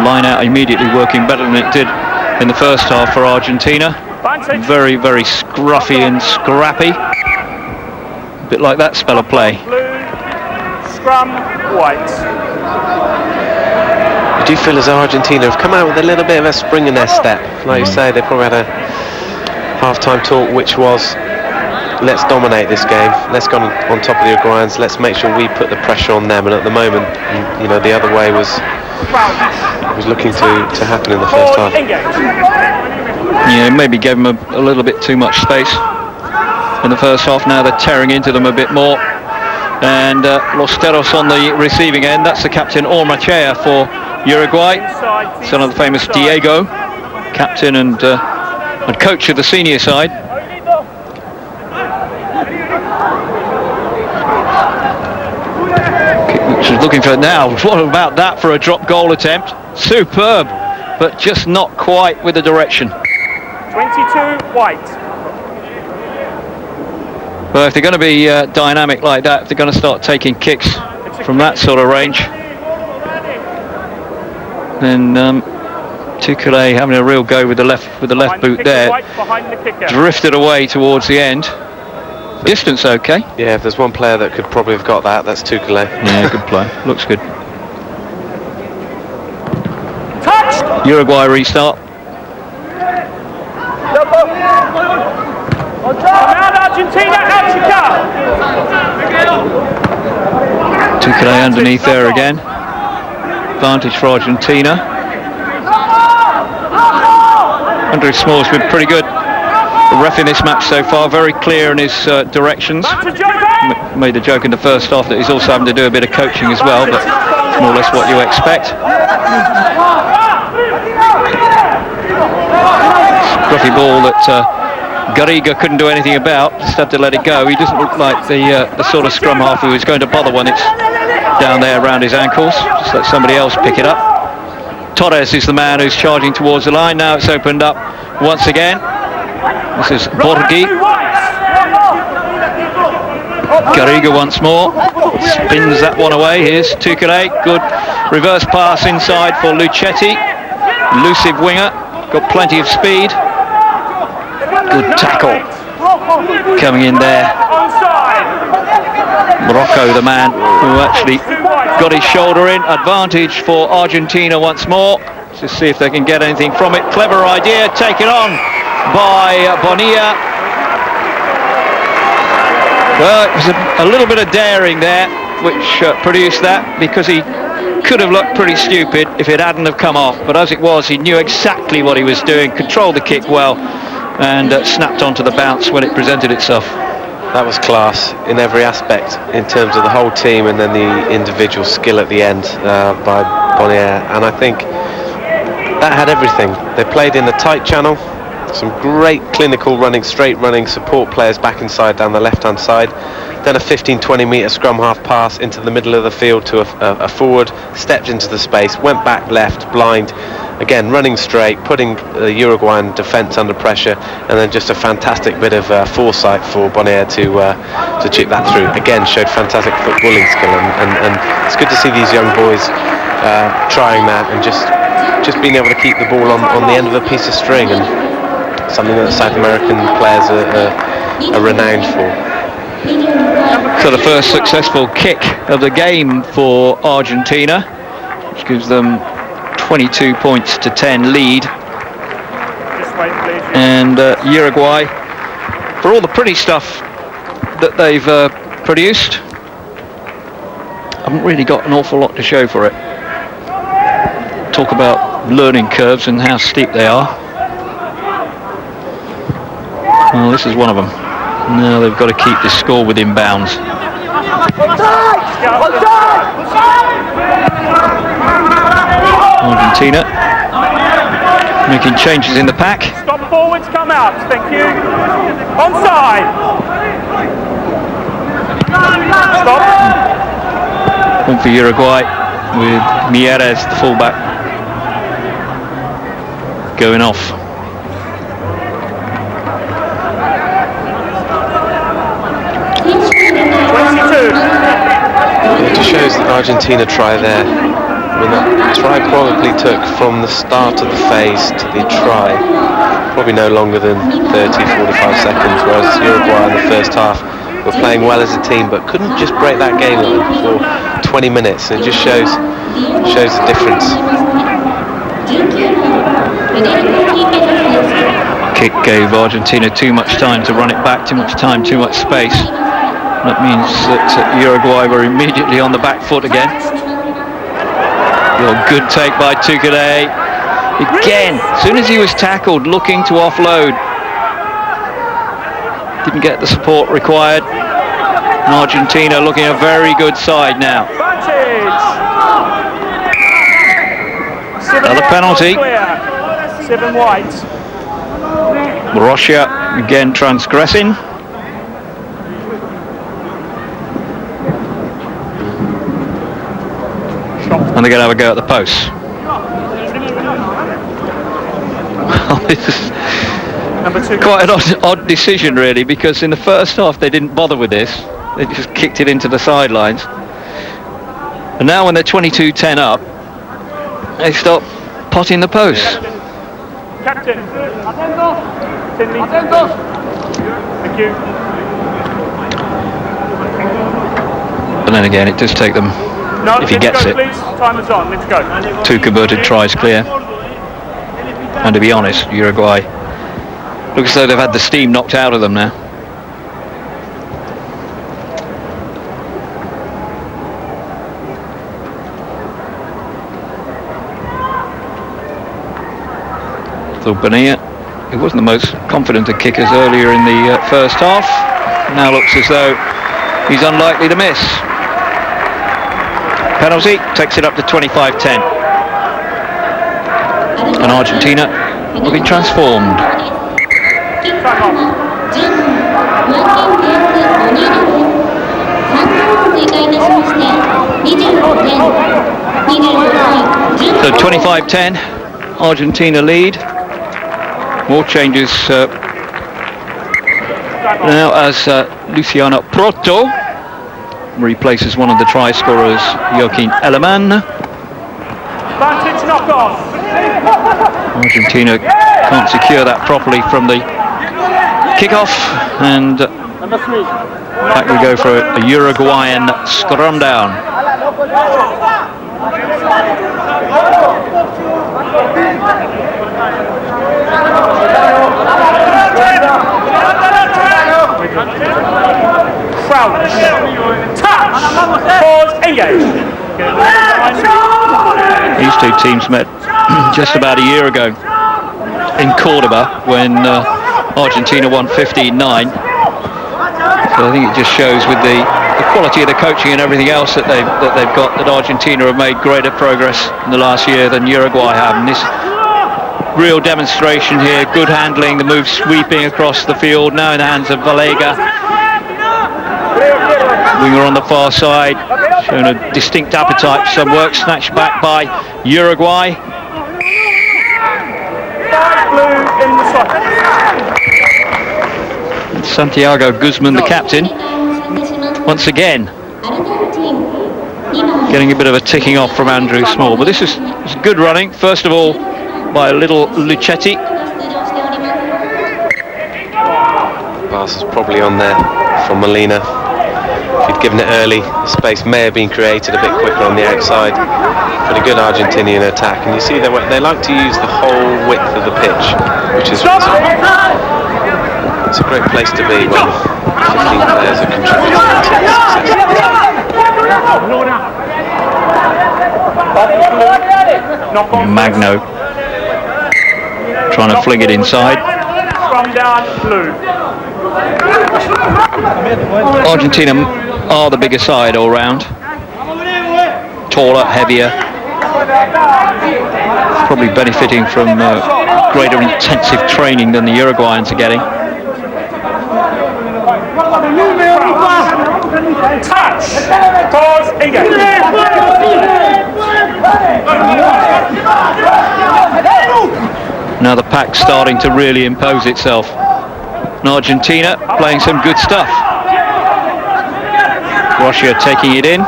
Line out immediately working better than it did in the first half for Argentina. Very, very scruffy and scrappy. A bit like that spell of play. Blue, scrum, white. I do feel as though Argentina have come out with a little bit of a spring in their step. Like you say, they probably had a half-time talk which was, let's dominate this game, let's go on top of the Uruguayans, let's make sure we put the pressure on them. And at the moment, you know, the other way was looking to happen in the first half. Yeah, maybe gave them a little bit too much space in the first half. Now they're tearing into them a bit more. And Los Teros on the receiving end. That's the captain Ormachea for Uruguay, son of the famous Diego, captain and coach of the senior side. Which is looking for now. What about that for a drop goal attempt? Superb, but just not quite with the direction. 22, white. Well, if they're going to be dynamic like that, if they're going to start taking kicks from that sort of range, then Tukule having a real go with the left boot there, drifted away towards the end. Distance okay. Yeah, if there's one player that could probably have got that, that's Tukule. Yeah, good play. Looks good. Touched. Uruguay restart. Argentina, out you go. Tukule underneath there again. Advantage for Argentina. Andrew Small's been pretty good. The ref in this match so far, very clear in his directions. Made the joke in the first half that he's also having to do a bit of coaching as well, but it's more or less what you expect. Scruffy ball that Garriga couldn't do anything about, just had to let it go. He doesn't look like the sort of scrum half who is going to bother when it's down there around his ankles. Just let somebody else pick it up. Torres is the man who's charging towards the line. Now it's opened up once again. This is Borghi. Garriga once more. Spins that one away. Here's Tukule. Good reverse pass inside for Luchetti. Elusive winger. Got plenty of speed. Good tackle coming in there. Morocco, the man who actually got his shoulder in. Advantage for Argentina once more. Let's see if they can get anything from it. Clever idea, taken on by Bonilla. Well, it was a little bit of daring there which produced that, because he could have looked pretty stupid if it hadn't have come off, but as it was, he knew exactly what he was doing, controlled the kick well, and snapped onto the bounce when it presented itself. That was class in every aspect, in terms of the whole team and then the individual skill at the end by Bonnier, and I think that had everything. They played in a tight channel, some great clinical running, straight running support players back inside down the left hand side, then a 15-20 metre scrum half pass into the middle of the field to a forward, stepped into the space, went back left, blind, again running straight, putting the Uruguayan defence under pressure, and then just a fantastic bit of foresight for Bonnier to chip that through. Again, showed fantastic footballing skill, and it's good to see these young boys trying that and just being able to keep the ball on the end of a piece of string, and something that the South American players are renowned for. So the first successful kick of the game for Argentina, which gives them 22 points to 10 lead. And Uruguay, for all the pretty stuff that they've produced, haven't really got an awful lot to show for it. Talk about learning curves and how steep they are. Well, this is one of them. Now they've got to keep this score within bounds. Argentina making changes in the pack. Stop forwards, come out. Thank you. Onside. Stop. One for Uruguay with Mieres, the fullback, going off. It just shows the Argentina try there. I mean, that try probably took from the start of the phase to the try probably no longer than 30-45 seconds, whereas Uruguay in the first half were playing well as a team but couldn't just break that game line for 20 minutes. It just shows the difference. Kick gave Argentina too much time to run it back, too much time, too much space. That means that Uruguay were immediately on the back foot again. Good take by Tukade. Again, as soon as he was tackled, looking to offload. Didn't get the support required. And Argentina looking a very good side now. Another penalty. 7 white. Russia again transgressing. And they're going to have a go at the post. Well, this is quite an odd decision, really, because in the first half they didn't bother with this. They just kicked it into the sidelines. And now when they're 22-10 up, they stop potting the post. Captain. Thank you. But then again, it does take them, if he gets it. Please. Time is on. Let's go. 2 converted tries clear. And to be honest, Uruguay looks as though they've had the steam knocked out of them now. So Bonilla, he wasn't the most confident of kickers earlier in the first half. Now looks as though he's unlikely to miss. Penalty takes it up to 25-10. And Argentina looking transformed. So 25-10, Argentina lead. More changes now as Luciano Proto replaces one of the try scorers, Joaquin Eleman. Advantage knock off. Argentina can't secure that properly from the kickoff, and back we go for a Uruguayan scrum down. Crouch. Touch. Pause. Engage. These two teams met just about a year ago in Cordoba when Argentina won 15-9. So I think it just shows with the quality of the coaching and everything else that they've got, that Argentina have made greater progress in the last year than Uruguay have. And this real demonstration here, good handling, the move sweeping across the field, now in the hands of Valega. Winger on the far side, showing a distinct appetite for some work, snatched back by Uruguay. Santiago Guzman, the captain, once again getting a bit of a ticking off from Andrew Small. But this is good running, first of all by little Luchetti. Pass is probably on there from Molina. If he'd given it early, the space may have been created a bit quicker on the outside. But a good Argentinian attack, and you see they like to use the whole width of the pitch, which is it's a great place to be when 15 players are contributing to the success of the team. Magno trying to fling it inside. From down blue. Argentina are the bigger side all round. Taller, heavier. Probably benefiting from greater intensive training than the Uruguayans are getting. Touch. Pause. Engage. Now the pack's starting to really impose itself. And Argentina playing some good stuff. Russia taking it in.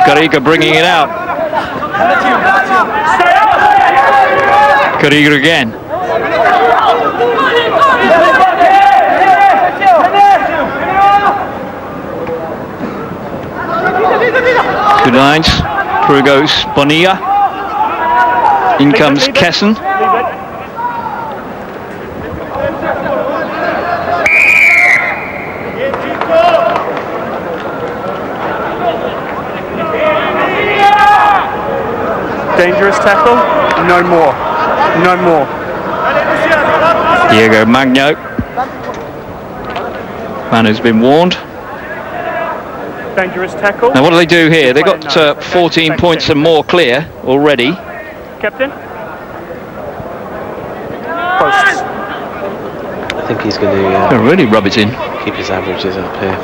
Garriga bringing it out. Garriga again. Good lines. Through goes Bonilla. In comes Kessen. Dangerous tackle. No more. No more. Diego Magno. Man has been warned. Dangerous tackle. Now what do they do here? They've got 14 points and more clear already. Captain. Posts. I think he's going to Really rub it in. keep his averages up here.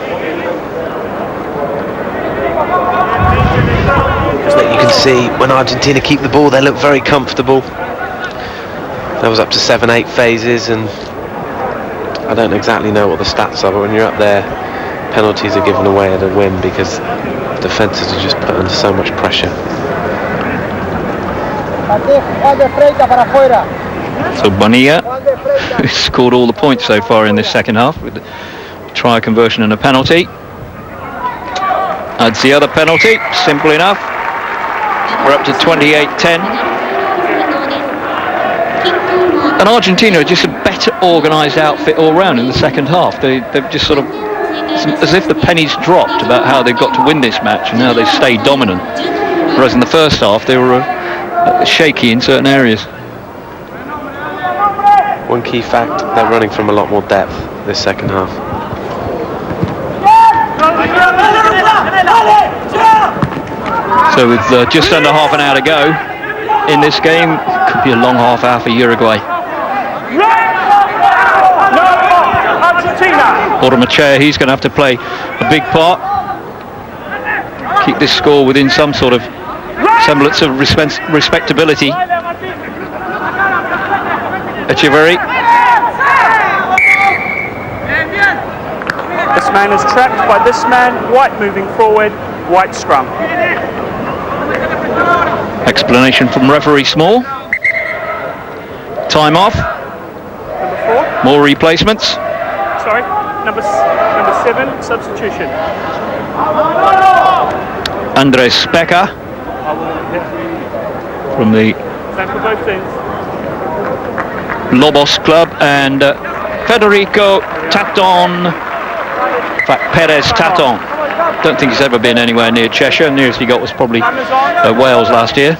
Just that you can see when Argentina keep the ball, they look very comfortable. That was up to 7-8 phases, and I don't exactly know what the stats are, but when you're up there, penalties are given away at a whim because defences are just put under so much pressure. So Bonilla scored all the points so far in this second half with a try conversion and a penalty. That's the other penalty, simple enough. We're up to 28-10. And Argentina are just a better organised outfit all round in the second half. They've just sort of, as if the pennies dropped about how they've got to win this match and how they stayed dominant. Whereas in the first half they were shaky in certain areas. One key fact, they're running from a lot more depth this second half. So with just under half an hour to go in this game, could be a long half hour for Uruguay. Ormachea, he's going to have to play a big part. Keep this score within some sort of semblance of respectability. Echeverry. This man is trapped by this man. White moving forward. White scrum. Explanation from referee Small. Time off. Number 4. More replacements. Sorry. Number 7. Substitution. Andres Becker from the Same for both teams. Lobos Club, and Federico Taton, in fact Perez Taton. Don't think he's ever been anywhere near Cheshire. Nearest he got was probably Wales last year.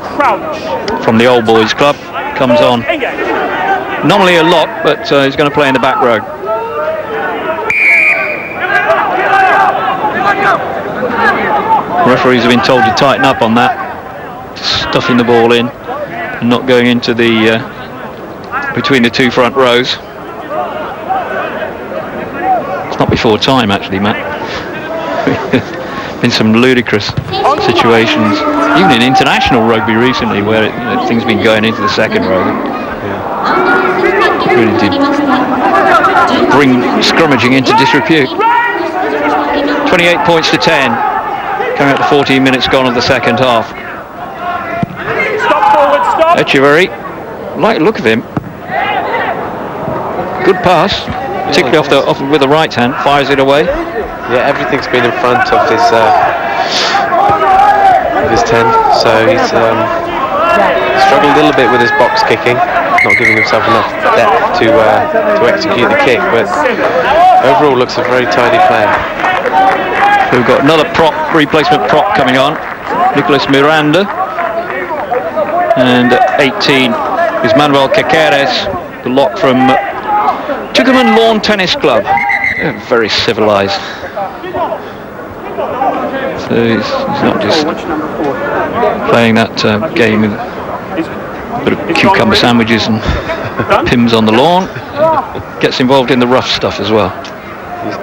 Crouch. From the Old Boys Club, comes on nominally a lot, but he's going to play in the back row. Referees have been told to tighten up on that, stuffing the ball in and not going into the between the two front rows. It's not before time actually, Matt. Been some ludicrous situations, even in international rugby recently, where things have been going into the second row. Really did bring scrummaging into disrepute. 28 points to 10, coming out to 14 minutes gone of the second half. Stop forward, stop. Echeverry, like the look of him. Good pass, particularly off with the right hand, fires it away. Yeah, everything's been in front of his 10, so he's struggled a little bit with his box kicking, not giving himself enough depth to execute the kick, but overall looks a very tidy player. We've got another replacement prop coming on, Nicolas Miranda. And 18 is Manuel Caceres, the lock from Tucumán Lawn Tennis Club. Very civilized. So he's not just playing that game with a bit of cucumber sandwiches and pims on the lawn. Gets involved in the rough stuff as well.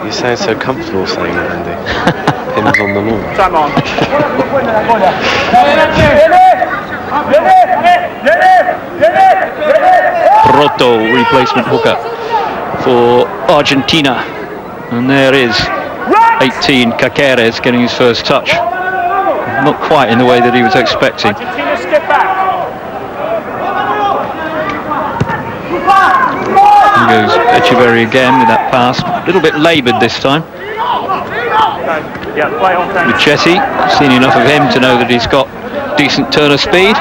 You sound so comfortable saying that, Andy. Pims on the lawn. Time on. Proto, replacement hooker for Argentina. And there is 18, Caceres, getting his first touch. Not quite in the way that he was expecting. Argentina, skip back. Here goes Echeverry again with that pass. A little bit laboured this time. Yeah, play on time. Muchetti, seen enough of him to know that he's got decent turn of speed.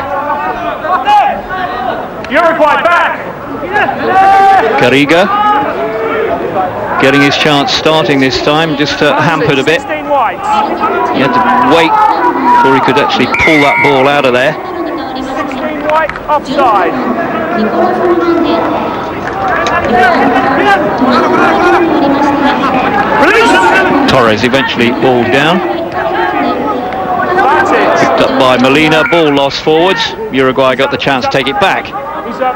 Uruguay back. Garriga getting his chance starting this time, just hampered a bit. 16 white. He had to wait before he could actually pull that ball out of there. 16 white, offside. Torres eventually balled down. That's it. Picked up by Molina, ball lost forwards. Uruguay got the chance to take it back. He's up.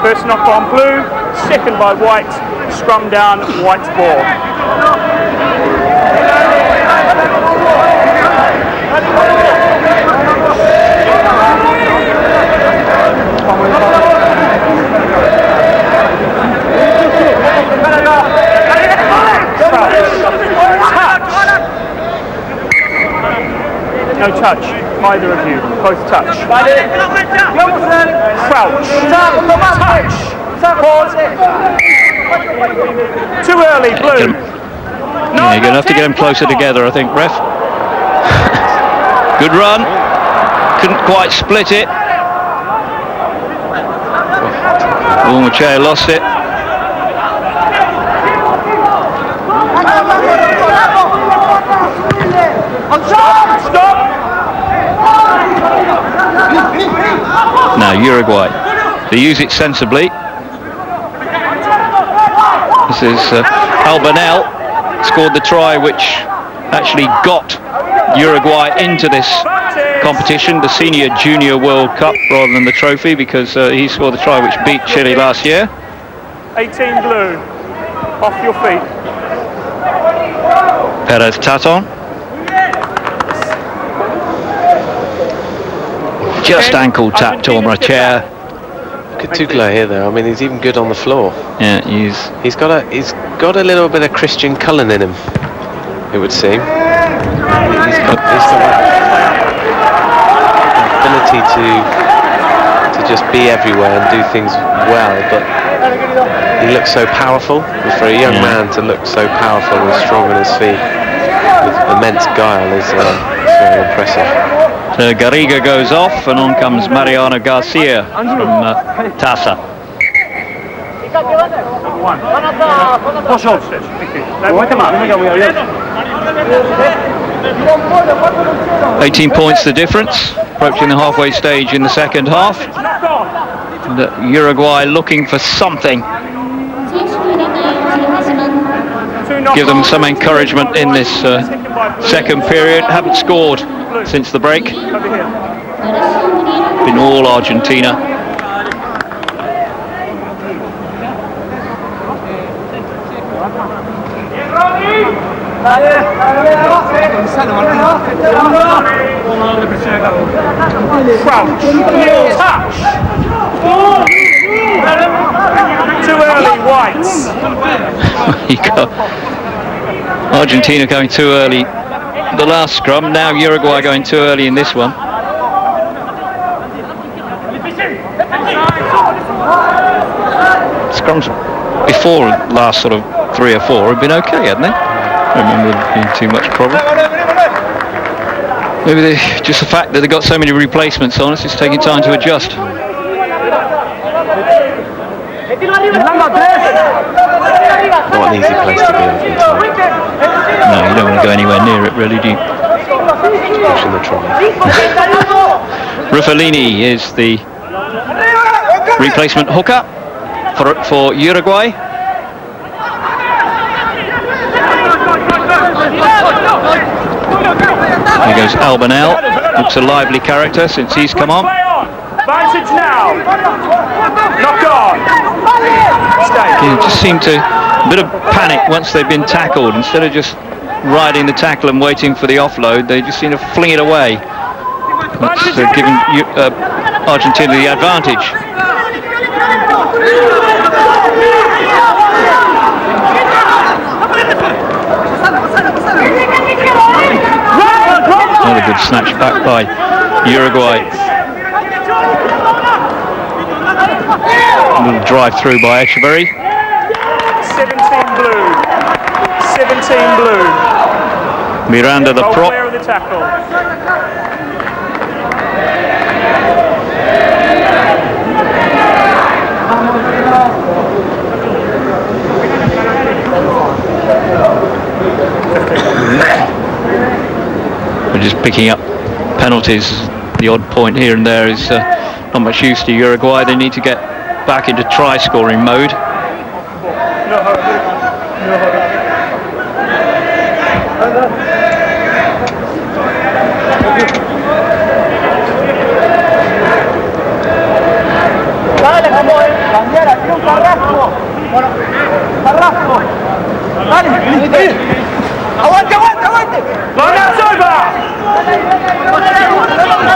First knock on blue, second by white, scrum down, white's ball. No touch, either of you, both touch. Crouch, touch, pause. Too early, blue. Yeah, you're going to have to get them closer together, I think, ref. Good run. Couldn't quite split it. Muchetti lost it. Stop! Now Uruguay, they use it sensibly. This is Albanel, scored the try which actually got Uruguay into this competition, the Senior Junior World Cup, rather than the trophy, because he scored the try which beat Chile last year. 18 blue, off your feet. Perez Taton. Just ankle tapped Ormachea. Look at Tugla here, though. I mean, he's even good on the floor. Yeah, He's got a little bit of Christian Cullen in him, it would seem. He's got that ability to just be everywhere and do things well, but he looks so powerful. And for a young man to look so powerful and strong on his feet with immense guile is very impressive. So Garriga goes off, and on comes Mariano Garcia from Tasa. 18 points the difference, approaching the halfway stage in the second half. And, Uruguay looking for something. Give them some encouragement in this second period. Haven't scored since the break. Been all Argentina. Touch. Too early, whites. You got Argentina going too early the last scrum, now Uruguay going too early in this one. Scrums before last sort of 3 or 4 have been okay, hadn't they? I don't remember there being too much problem. Maybe just the fact that they got so many replacements on us, it's taking time to adjust. Oh, go anywhere near it, really, do you? Pushing the trolley. Ruffalini is the replacement hooker for Uruguay. Here goes Albanel. Looks a lively character since he's come on. Advantage now. Knock on. It just seemed to a bit of panic once they've been tackled. Instead of just riding the tackle and waiting for the offload, they just seem to fling it away. That's giving Argentina the advantage. Another good snatch back by Uruguay. A little drive through by Echeverry. 17 blue. 17 blue. Miranda the prop. Clear of the tackle. We're just picking up penalties. The odd point here and there is not much use to Uruguay. They need to get back into try-scoring mode.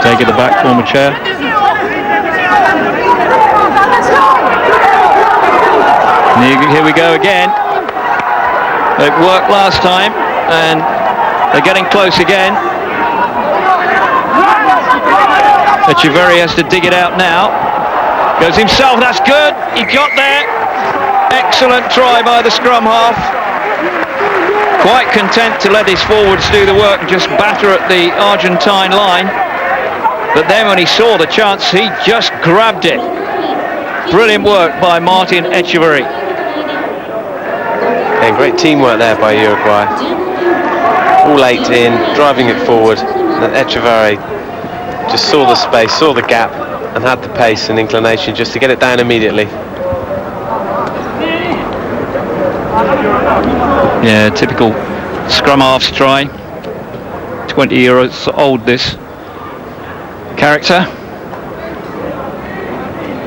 Take it the back former chair. And here we go again. It worked last time and they're getting close again. Echeverry has to dig it out now. Goes himself, that's good. He got there. Excellent try by the scrum half. Quite content to let his forwards do the work and just batter at the Argentine line. But then when he saw the chance, he just grabbed it. Brilliant work by Martin Echeverry. And great teamwork there by Uruguay. All 8 in, driving it forward. And Echeverry just saw the space, saw the gap, and had the pace and inclination just to get it down immediately. Yeah, typical scrum half's try. 20 years old, this character.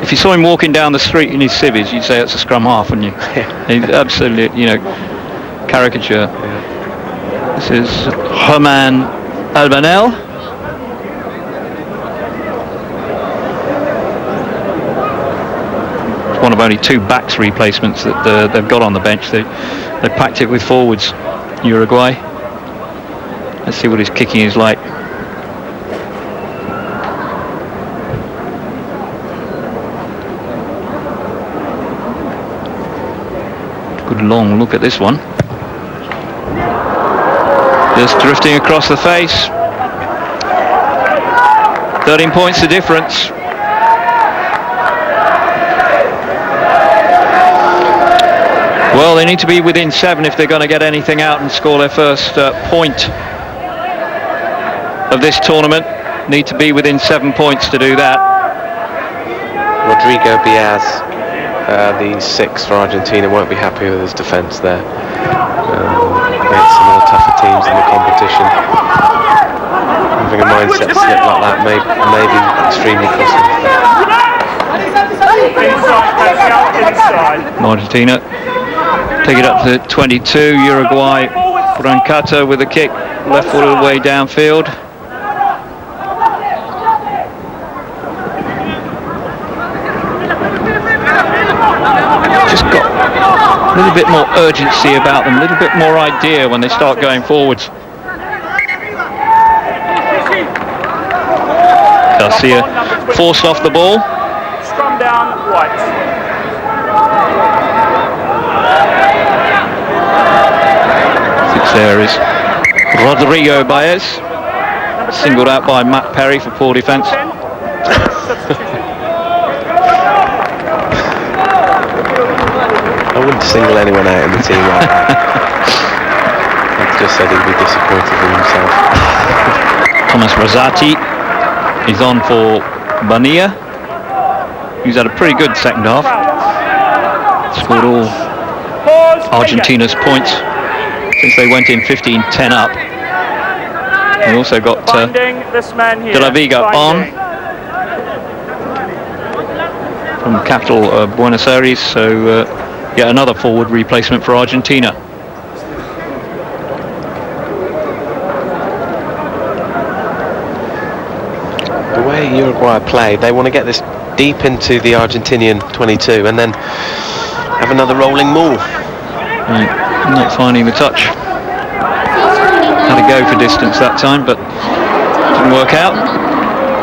If you saw him walking down the street in his civvies, you'd say that's a scrum half, wouldn't you? He's absolutely, caricature. Yeah. This is Herman Albanel. It's one of only 2 backs replacements that they've got on the bench. They packed it with forwards, Uruguay. Let's see what his kicking is like. Good long look at this one. Just drifting across the face. 13 points the difference. Well, they need to be within 7 if they're going to get anything out and score their first point of this tournament. Need to be within 7 points to do that. Rodrigo Biaz, the 6 for Argentina, won't be happy with his defence there. Against some of the tougher teams in the competition. Having a mindset slip like that may be extremely costly. Argentina take it up to 22. Uruguay, Brancata with a kick, left foot all the way downfield. Just got a little bit more urgency about them, a little bit more idea when they start going forwards. Garcia forced off the ball. Scrum down, White. There is Rodrigo Baez, singled out by Matt Perry for poor defence. I wouldn't single anyone out in the team like that. just said he'd be disappointed in himself. Thomas Rosati is on for Bania. He's had a pretty good second half. Scored all Argentina's points since they went in 15-10 up. We also got De La Vega on from the capital of Buenos Aires, so yet another forward replacement for Argentina. The way Uruguay play, they want to get this deep into the Argentinian 22 and then have another rolling maul. Right, not finding the touch. Had to go for distance that time, but didn't work out.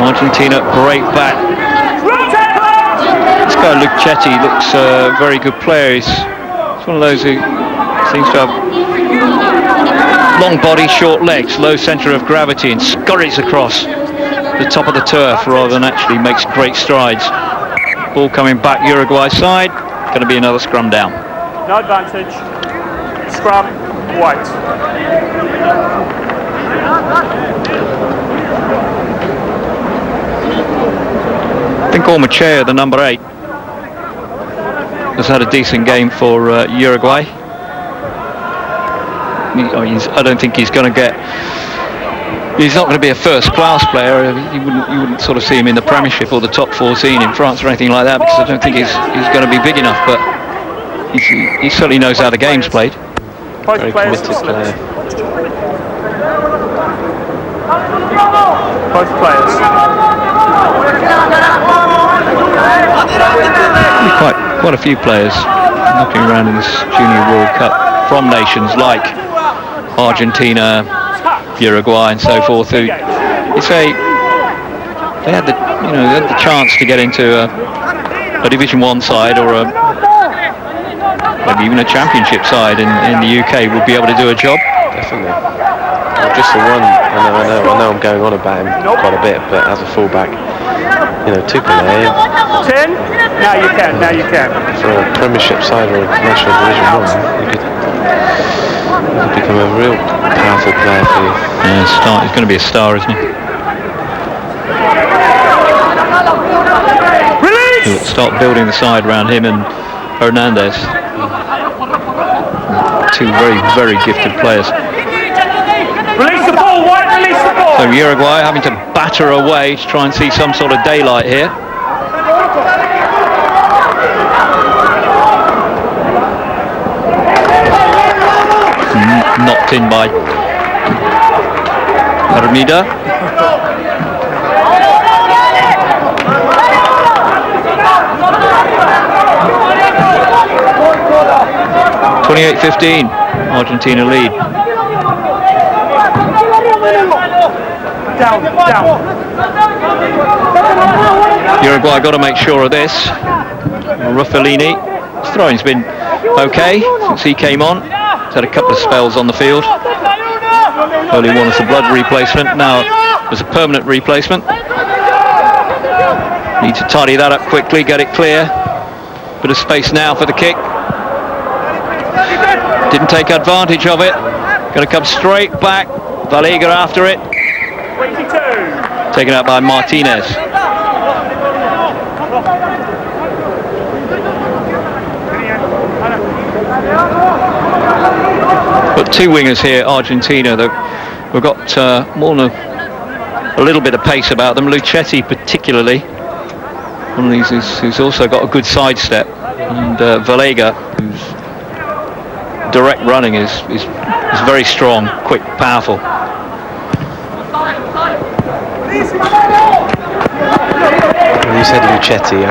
Argentina break back. This guy Luchetti looks a very good player. He's one of those who seems to have long body, short legs, low centre of gravity, and scurries across the top of the turf rather than actually makes great strides. Ball coming back Uruguay side. Going to be another scrum down. No advantage. Scrum, white. I think Ormachea, the number 8, has had a decent game for Uruguay. I don't think he's going to get. He's not going to be a first-class player. You wouldn't sort of see him in the Premiership or the top 14 in France or anything like that, because I don't think he's going to be big enough. But he certainly knows how the game's played. Very committed player. Both players. Quite a few players knocking around in this Junior World Cup from nations like Argentina, Uruguay, and so forth. Who they had the chance to get into a Division 1 side or maybe even a Championship side in the UK would be able to do a job. Definitely. Just the one. I know I'm going on about him quite a bit, but as a fullback, Tupele. 10. Now you can. For a Premiership side or a National Division 1, he could become a real powerful player for you. Yeah, he's going to be a star, isn't he? Release! He'll start building the side around him and Hernandez. Two very, very gifted players. Release the ball, White, release the ball! So Uruguay having to batter away to try and see some sort of daylight here. Knocked in by Armida. (28-15), Argentina lead. Down. Uruguay got to make sure of this. Ruffellini, his throwing's been okay since he came on. He's had a couple of spells on the field. Early one as a blood replacement, now as a permanent replacement. Need to tidy that up quickly, get it clear. Bit of space now for the kick. Didn't take advantage of it. Going to come straight back. Valega after it. 22. Taken out by Martinez. But two wingers here, Argentina. We've got more than a little bit of pace about them. Luchetti particularly. One of these who's also got a good sidestep. And Valega, whose direct running is very strong, quick, powerful. When you said Luchetti, I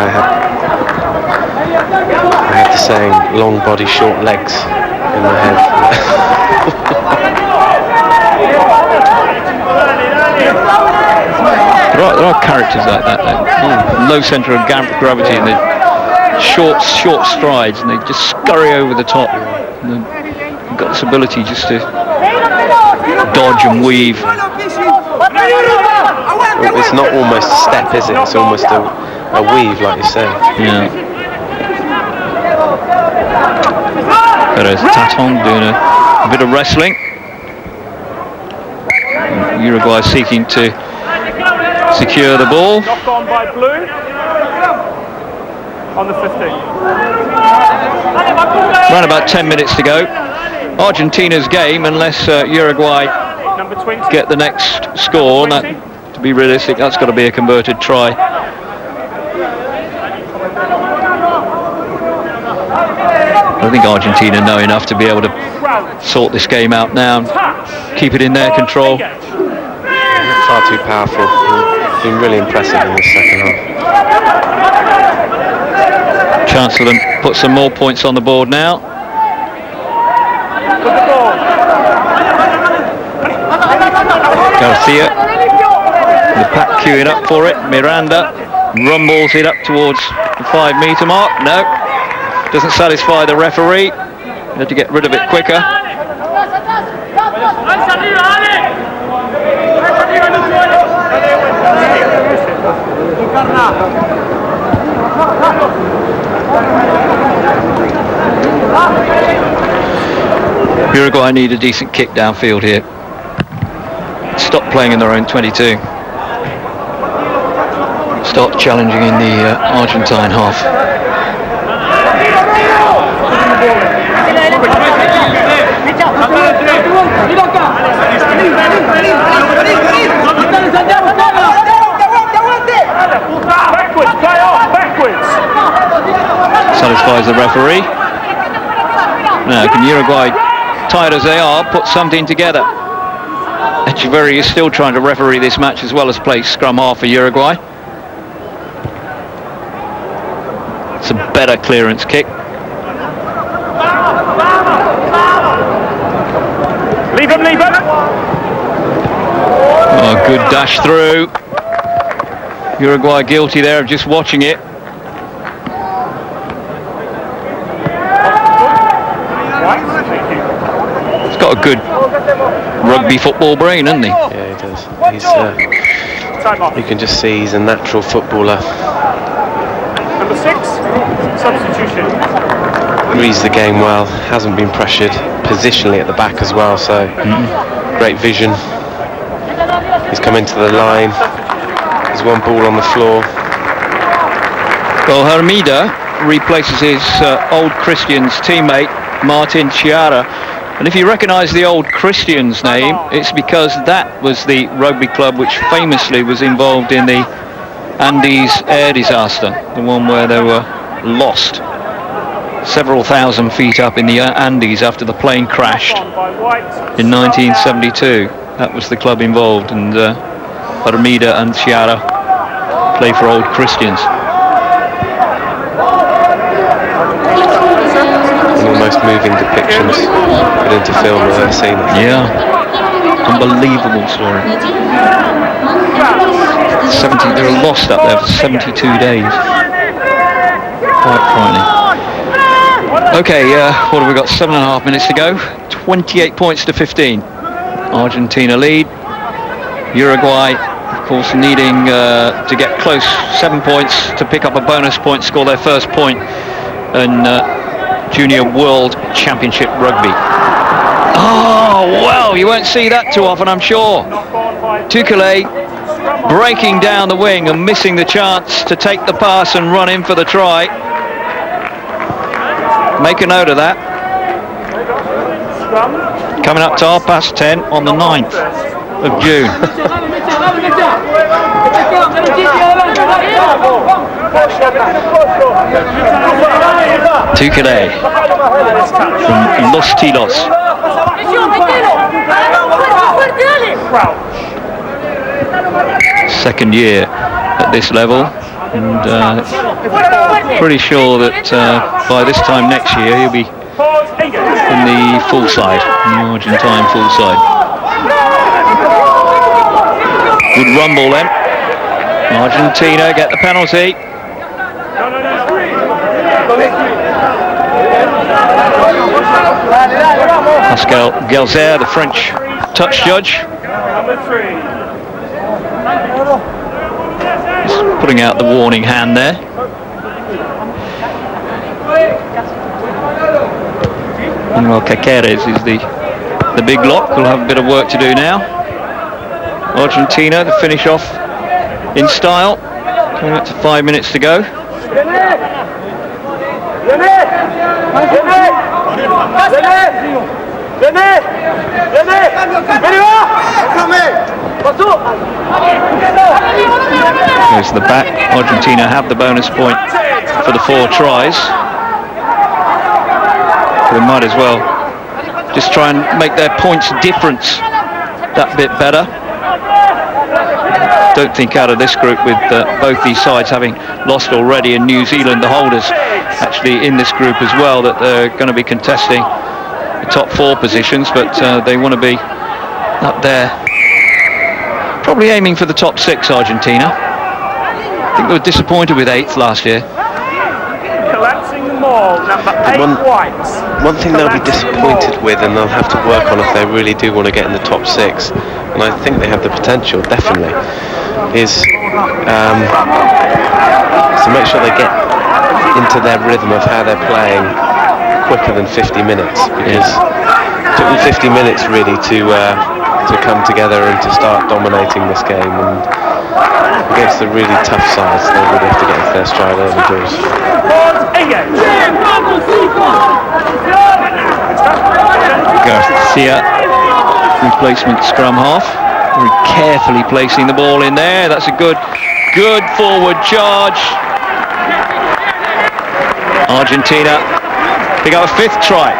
had the saying long body, short legs in my head. There are characters like that, low centre of gravity and the short strides, and they just scurry over the top. And they've got this ability just to dodge and weave. It's not almost a step, is it? It's almost a weave, like you say. Yeah. There's Taton doing a bit of wrestling. Uruguay seeking to secure the ball. Knock on by Blue on the 15. Around about 10 minutes to go. Argentina's game, unless Uruguay Number 20. get the next score. And that, to be realistic, that's got to be a converted try. I think Argentina know enough to be able to sort this game out now and keep it in their control. Far too powerful. Been really impressive in the second half. Chance for them to put some more points on the board now. Garcia, the pack queuing up for it. Miranda rumbles it up towards the 5-metre mark. No, doesn't satisfy the referee. Had to get rid of it quicker. Uruguay need a decent kick downfield here. Stop playing in their own 22. Start challenging in the Argentine half. Satisfies the referee. Now, can Uruguay, tired as they are, put something together? Echeverri is still trying to referee this match as well as play scrum half for Uruguay. It's a better clearance kick. Leave him, leave him. Oh, good dash through. Uruguay guilty there of just watching it. He's got a good rugby football brain, hasn't he? Yeah, he does. You can just see he's a natural footballer. Number 6, substitution. Reads the game well, hasn't been pressured positionally at the back as well, so great vision. He's come into the line. There's one ball on the floor. Well, Hermida replaces his old Christians teammate Martin Chiara, and if you recognise the old Christians name, it's because that was the rugby club which famously was involved in the Andes air disaster, the one where they were lost several thousand feet up in the Andes after the plane crashed in 1972. That was the club involved, and Hermida and Chiara play for Old Christians. Almost moving depictions put into film I've ever seen. Yeah, unbelievable story. 70, they were lost up there for 72 days. Quite frightening. Okay, what have we got? 7.5 minutes to go. 28 points to 15. Argentina lead. Uruguay, of course, needing to get close. 7 points to pick up a bonus point, score their first point in Junior World Championship Rugby. Oh, well, you won't see that too often, I'm sure. Tukele breaking down the wing and missing the chance to take the pass and run in for the try. Make a note of that. Coming up to 10:30 on the 9th of June. Tukele from Los Tilos. Second year at this level, and pretty sure that by this time next year he'll be in the full side, in the Argentine full side. Good rumble then. Argentina get the penalty. Pascal Gelzer, the French touch judge, just putting out the warning hand there. Manuel Caceres is the big lock. We'll have a bit of work to do now. Argentina to finish off in style. Coming up to 5 minutes to go. There's the back. Argentina have the bonus point for the 4 tries. They might as well just try and make their points difference that bit better. Don't think out of this group, with both these sides having lost already, and New Zealand, the holders, actually in this group as well, that they're going to be contesting the top 4 positions, but they want to be up there, probably aiming for the top 6. Argentina, I think they were disappointed with 8th last year. Collapsing the maul, number 8 White. One thing they'll be disappointed with, and they'll have to work on if they really do want to get in the top 6, and I think they have the potential, definitely, is to make sure they get into their rhythm of how they're playing quicker than 50 minutes, because it took them 50 minutes really to come together and to start dominating this game, and against the really tough sides they really have to get into their stride early doors. Garcia, replacement scrum half, very carefully placing the ball in there. That's a good forward charge. Argentina pick up a 5th try,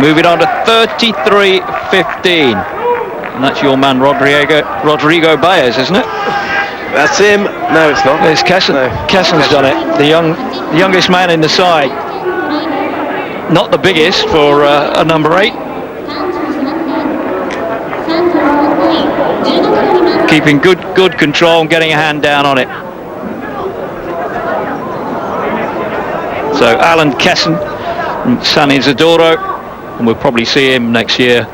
move it on to 33-15, and that's your man Rodrigo Baez, isn't it? That's him. No, it's not. It's Kesson. No. Kesson's done it. The youngest man in the side. Not the biggest for a number 8. Keeping good control and getting a hand down on it. So Alan Kesson from San Isidoro, and we'll probably see him next year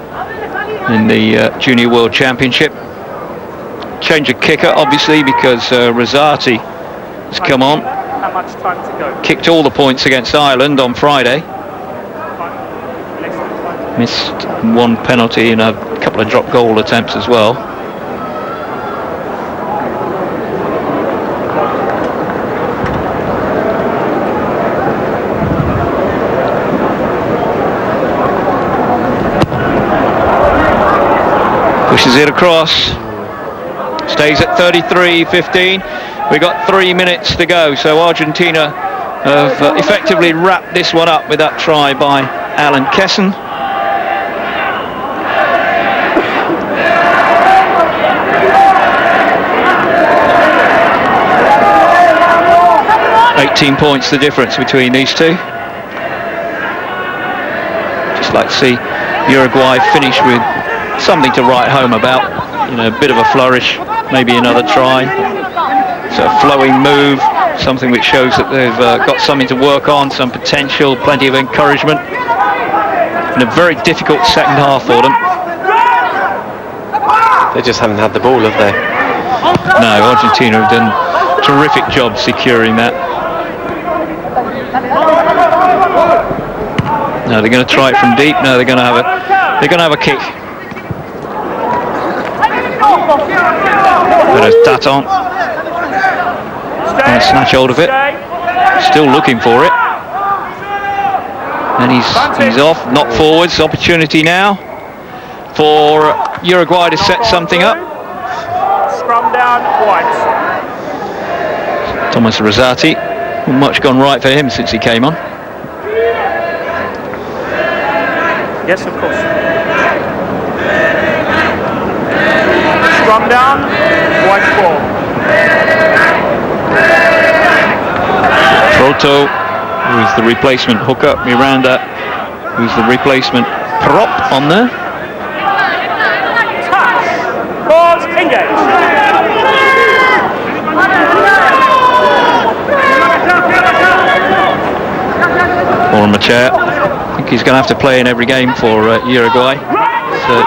in the Junior World Championship. Change of kicker, obviously, because Rosati has come on. How much time to go? Kicked all the points against Ireland on Friday. Missed 1 penalty and a couple of drop goal attempts as well. Pushes it across. Stays at 33-15. We've got 3 minutes to go, so Argentina have effectively wrapped this one up with that try by Alan Kesson. $18 points the difference between these two. Just like to see Uruguay finish with something to write home about. You know, a bit of a flourish, maybe another try. So a flowing move, something which shows that they've got something to work on, some potential, plenty of encouragement. And a very difficult second half for them. They just haven't had the ball, have they? No, Argentina have done a terrific job securing that. No, they're going to try it from deep. No, they're going to have a kick. There's Taton. Going to snatch hold of it. Still looking for it. And he's off, not forwards. Opportunity now for Uruguay to set something up. Scrum down, White. Thomas Rosati, not much gone right for him since he came on. Yes, of course. Scrum down, White ball. Proto, who's the replacement hooker. Miranda, who's the replacement prop on there. Pause, engage. Or Machea. I think he's going to have to play in every game for Uruguay. So,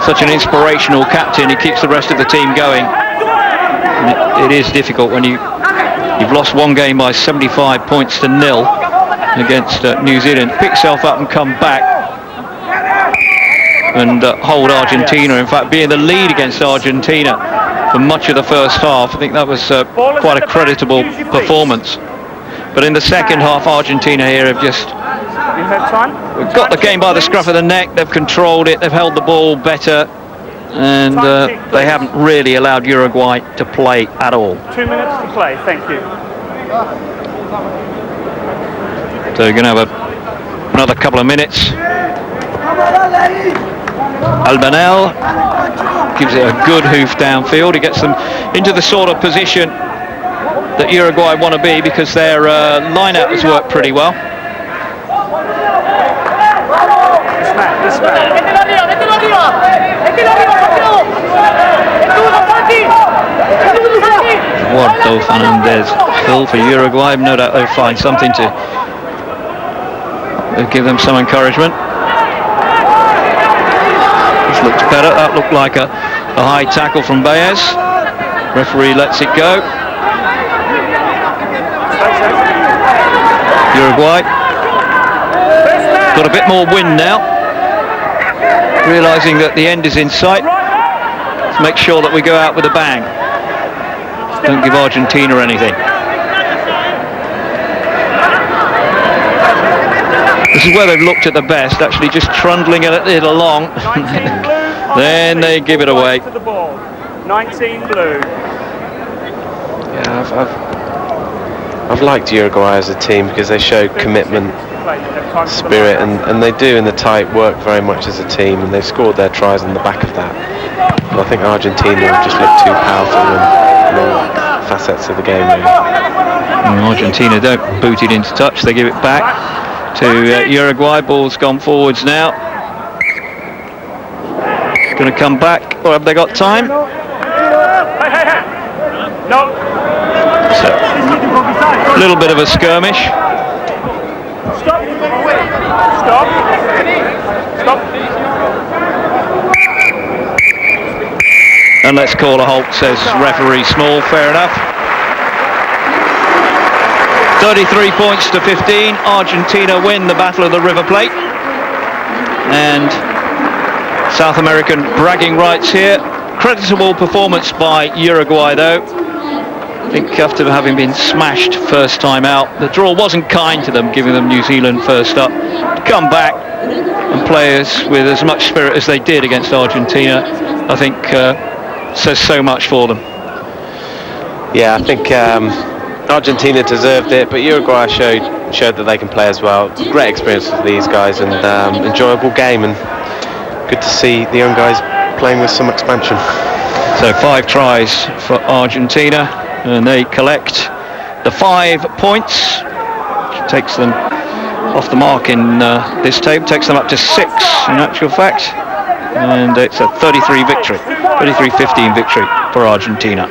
such an inspirational captain. He keeps the rest of the team going. And it is difficult when you've lost one game by 75 points to 0 against New Zealand. Pick yourself up and come back. and hold Argentina. In fact, be in the lead against Argentina for much of the first half. I think that was quite a creditable performance. But in the second half, Argentina here have just got the game by the scruff of the neck. They've controlled it, they've held the ball better, and they haven't really allowed Uruguay to play at all. 2 minutes to play, thank you. So you're going to have another couple of minutes. Albanel gives it a good hoof downfield. He gets them into the sort of position that Uruguay want to be, because their line-out has worked pretty well. Eduardo Fernandez Hill for Uruguay. No doubt they'll find something to give them some encouragement. This looks better. That looked like a high tackle from Baez. Referee lets it go. Uruguay got a bit more wind now, realising that the end is in sight. Let's make sure that we go out with a bang. Don't give Argentina anything. This is where they've looked at the best, actually just trundling it along. Then they give it away. 19 blue. Yeah, I've liked Uruguay as a team because they show commitment, spirit, and they do in the tight work very much as a team, and they've scored their tries on the back of that. But I think Argentina have just looked too powerful in all facets of the game, really. Argentina don't boot it into touch, they give it back to Uruguay. Ball's gone forwards now. It's going to come back, or have they got time? No. So, a little bit of a skirmish. Stop. And let's call a halt, says referee Small. Fair enough. 33 points to 15. Argentina win the Battle of the River Plate. And South American bragging rights here. Creditable performance by Uruguay, though. I think after having been smashed first time out, the draw wasn't kind to them, giving them New Zealand first up. Come back and play with as much spirit as they did against Argentina, I think says so much for them. Yeah, I think Argentina deserved it, but Uruguay showed that they can play as well. Great experience for these guys, and enjoyable game, and good to see the young guys playing with some expansion. So 5 tries for Argentina, and they collect the 5 points, which takes them off the mark in this tape, takes them up to 6 in actual fact, and it's a 33 victory, 33-15 victory for Argentina.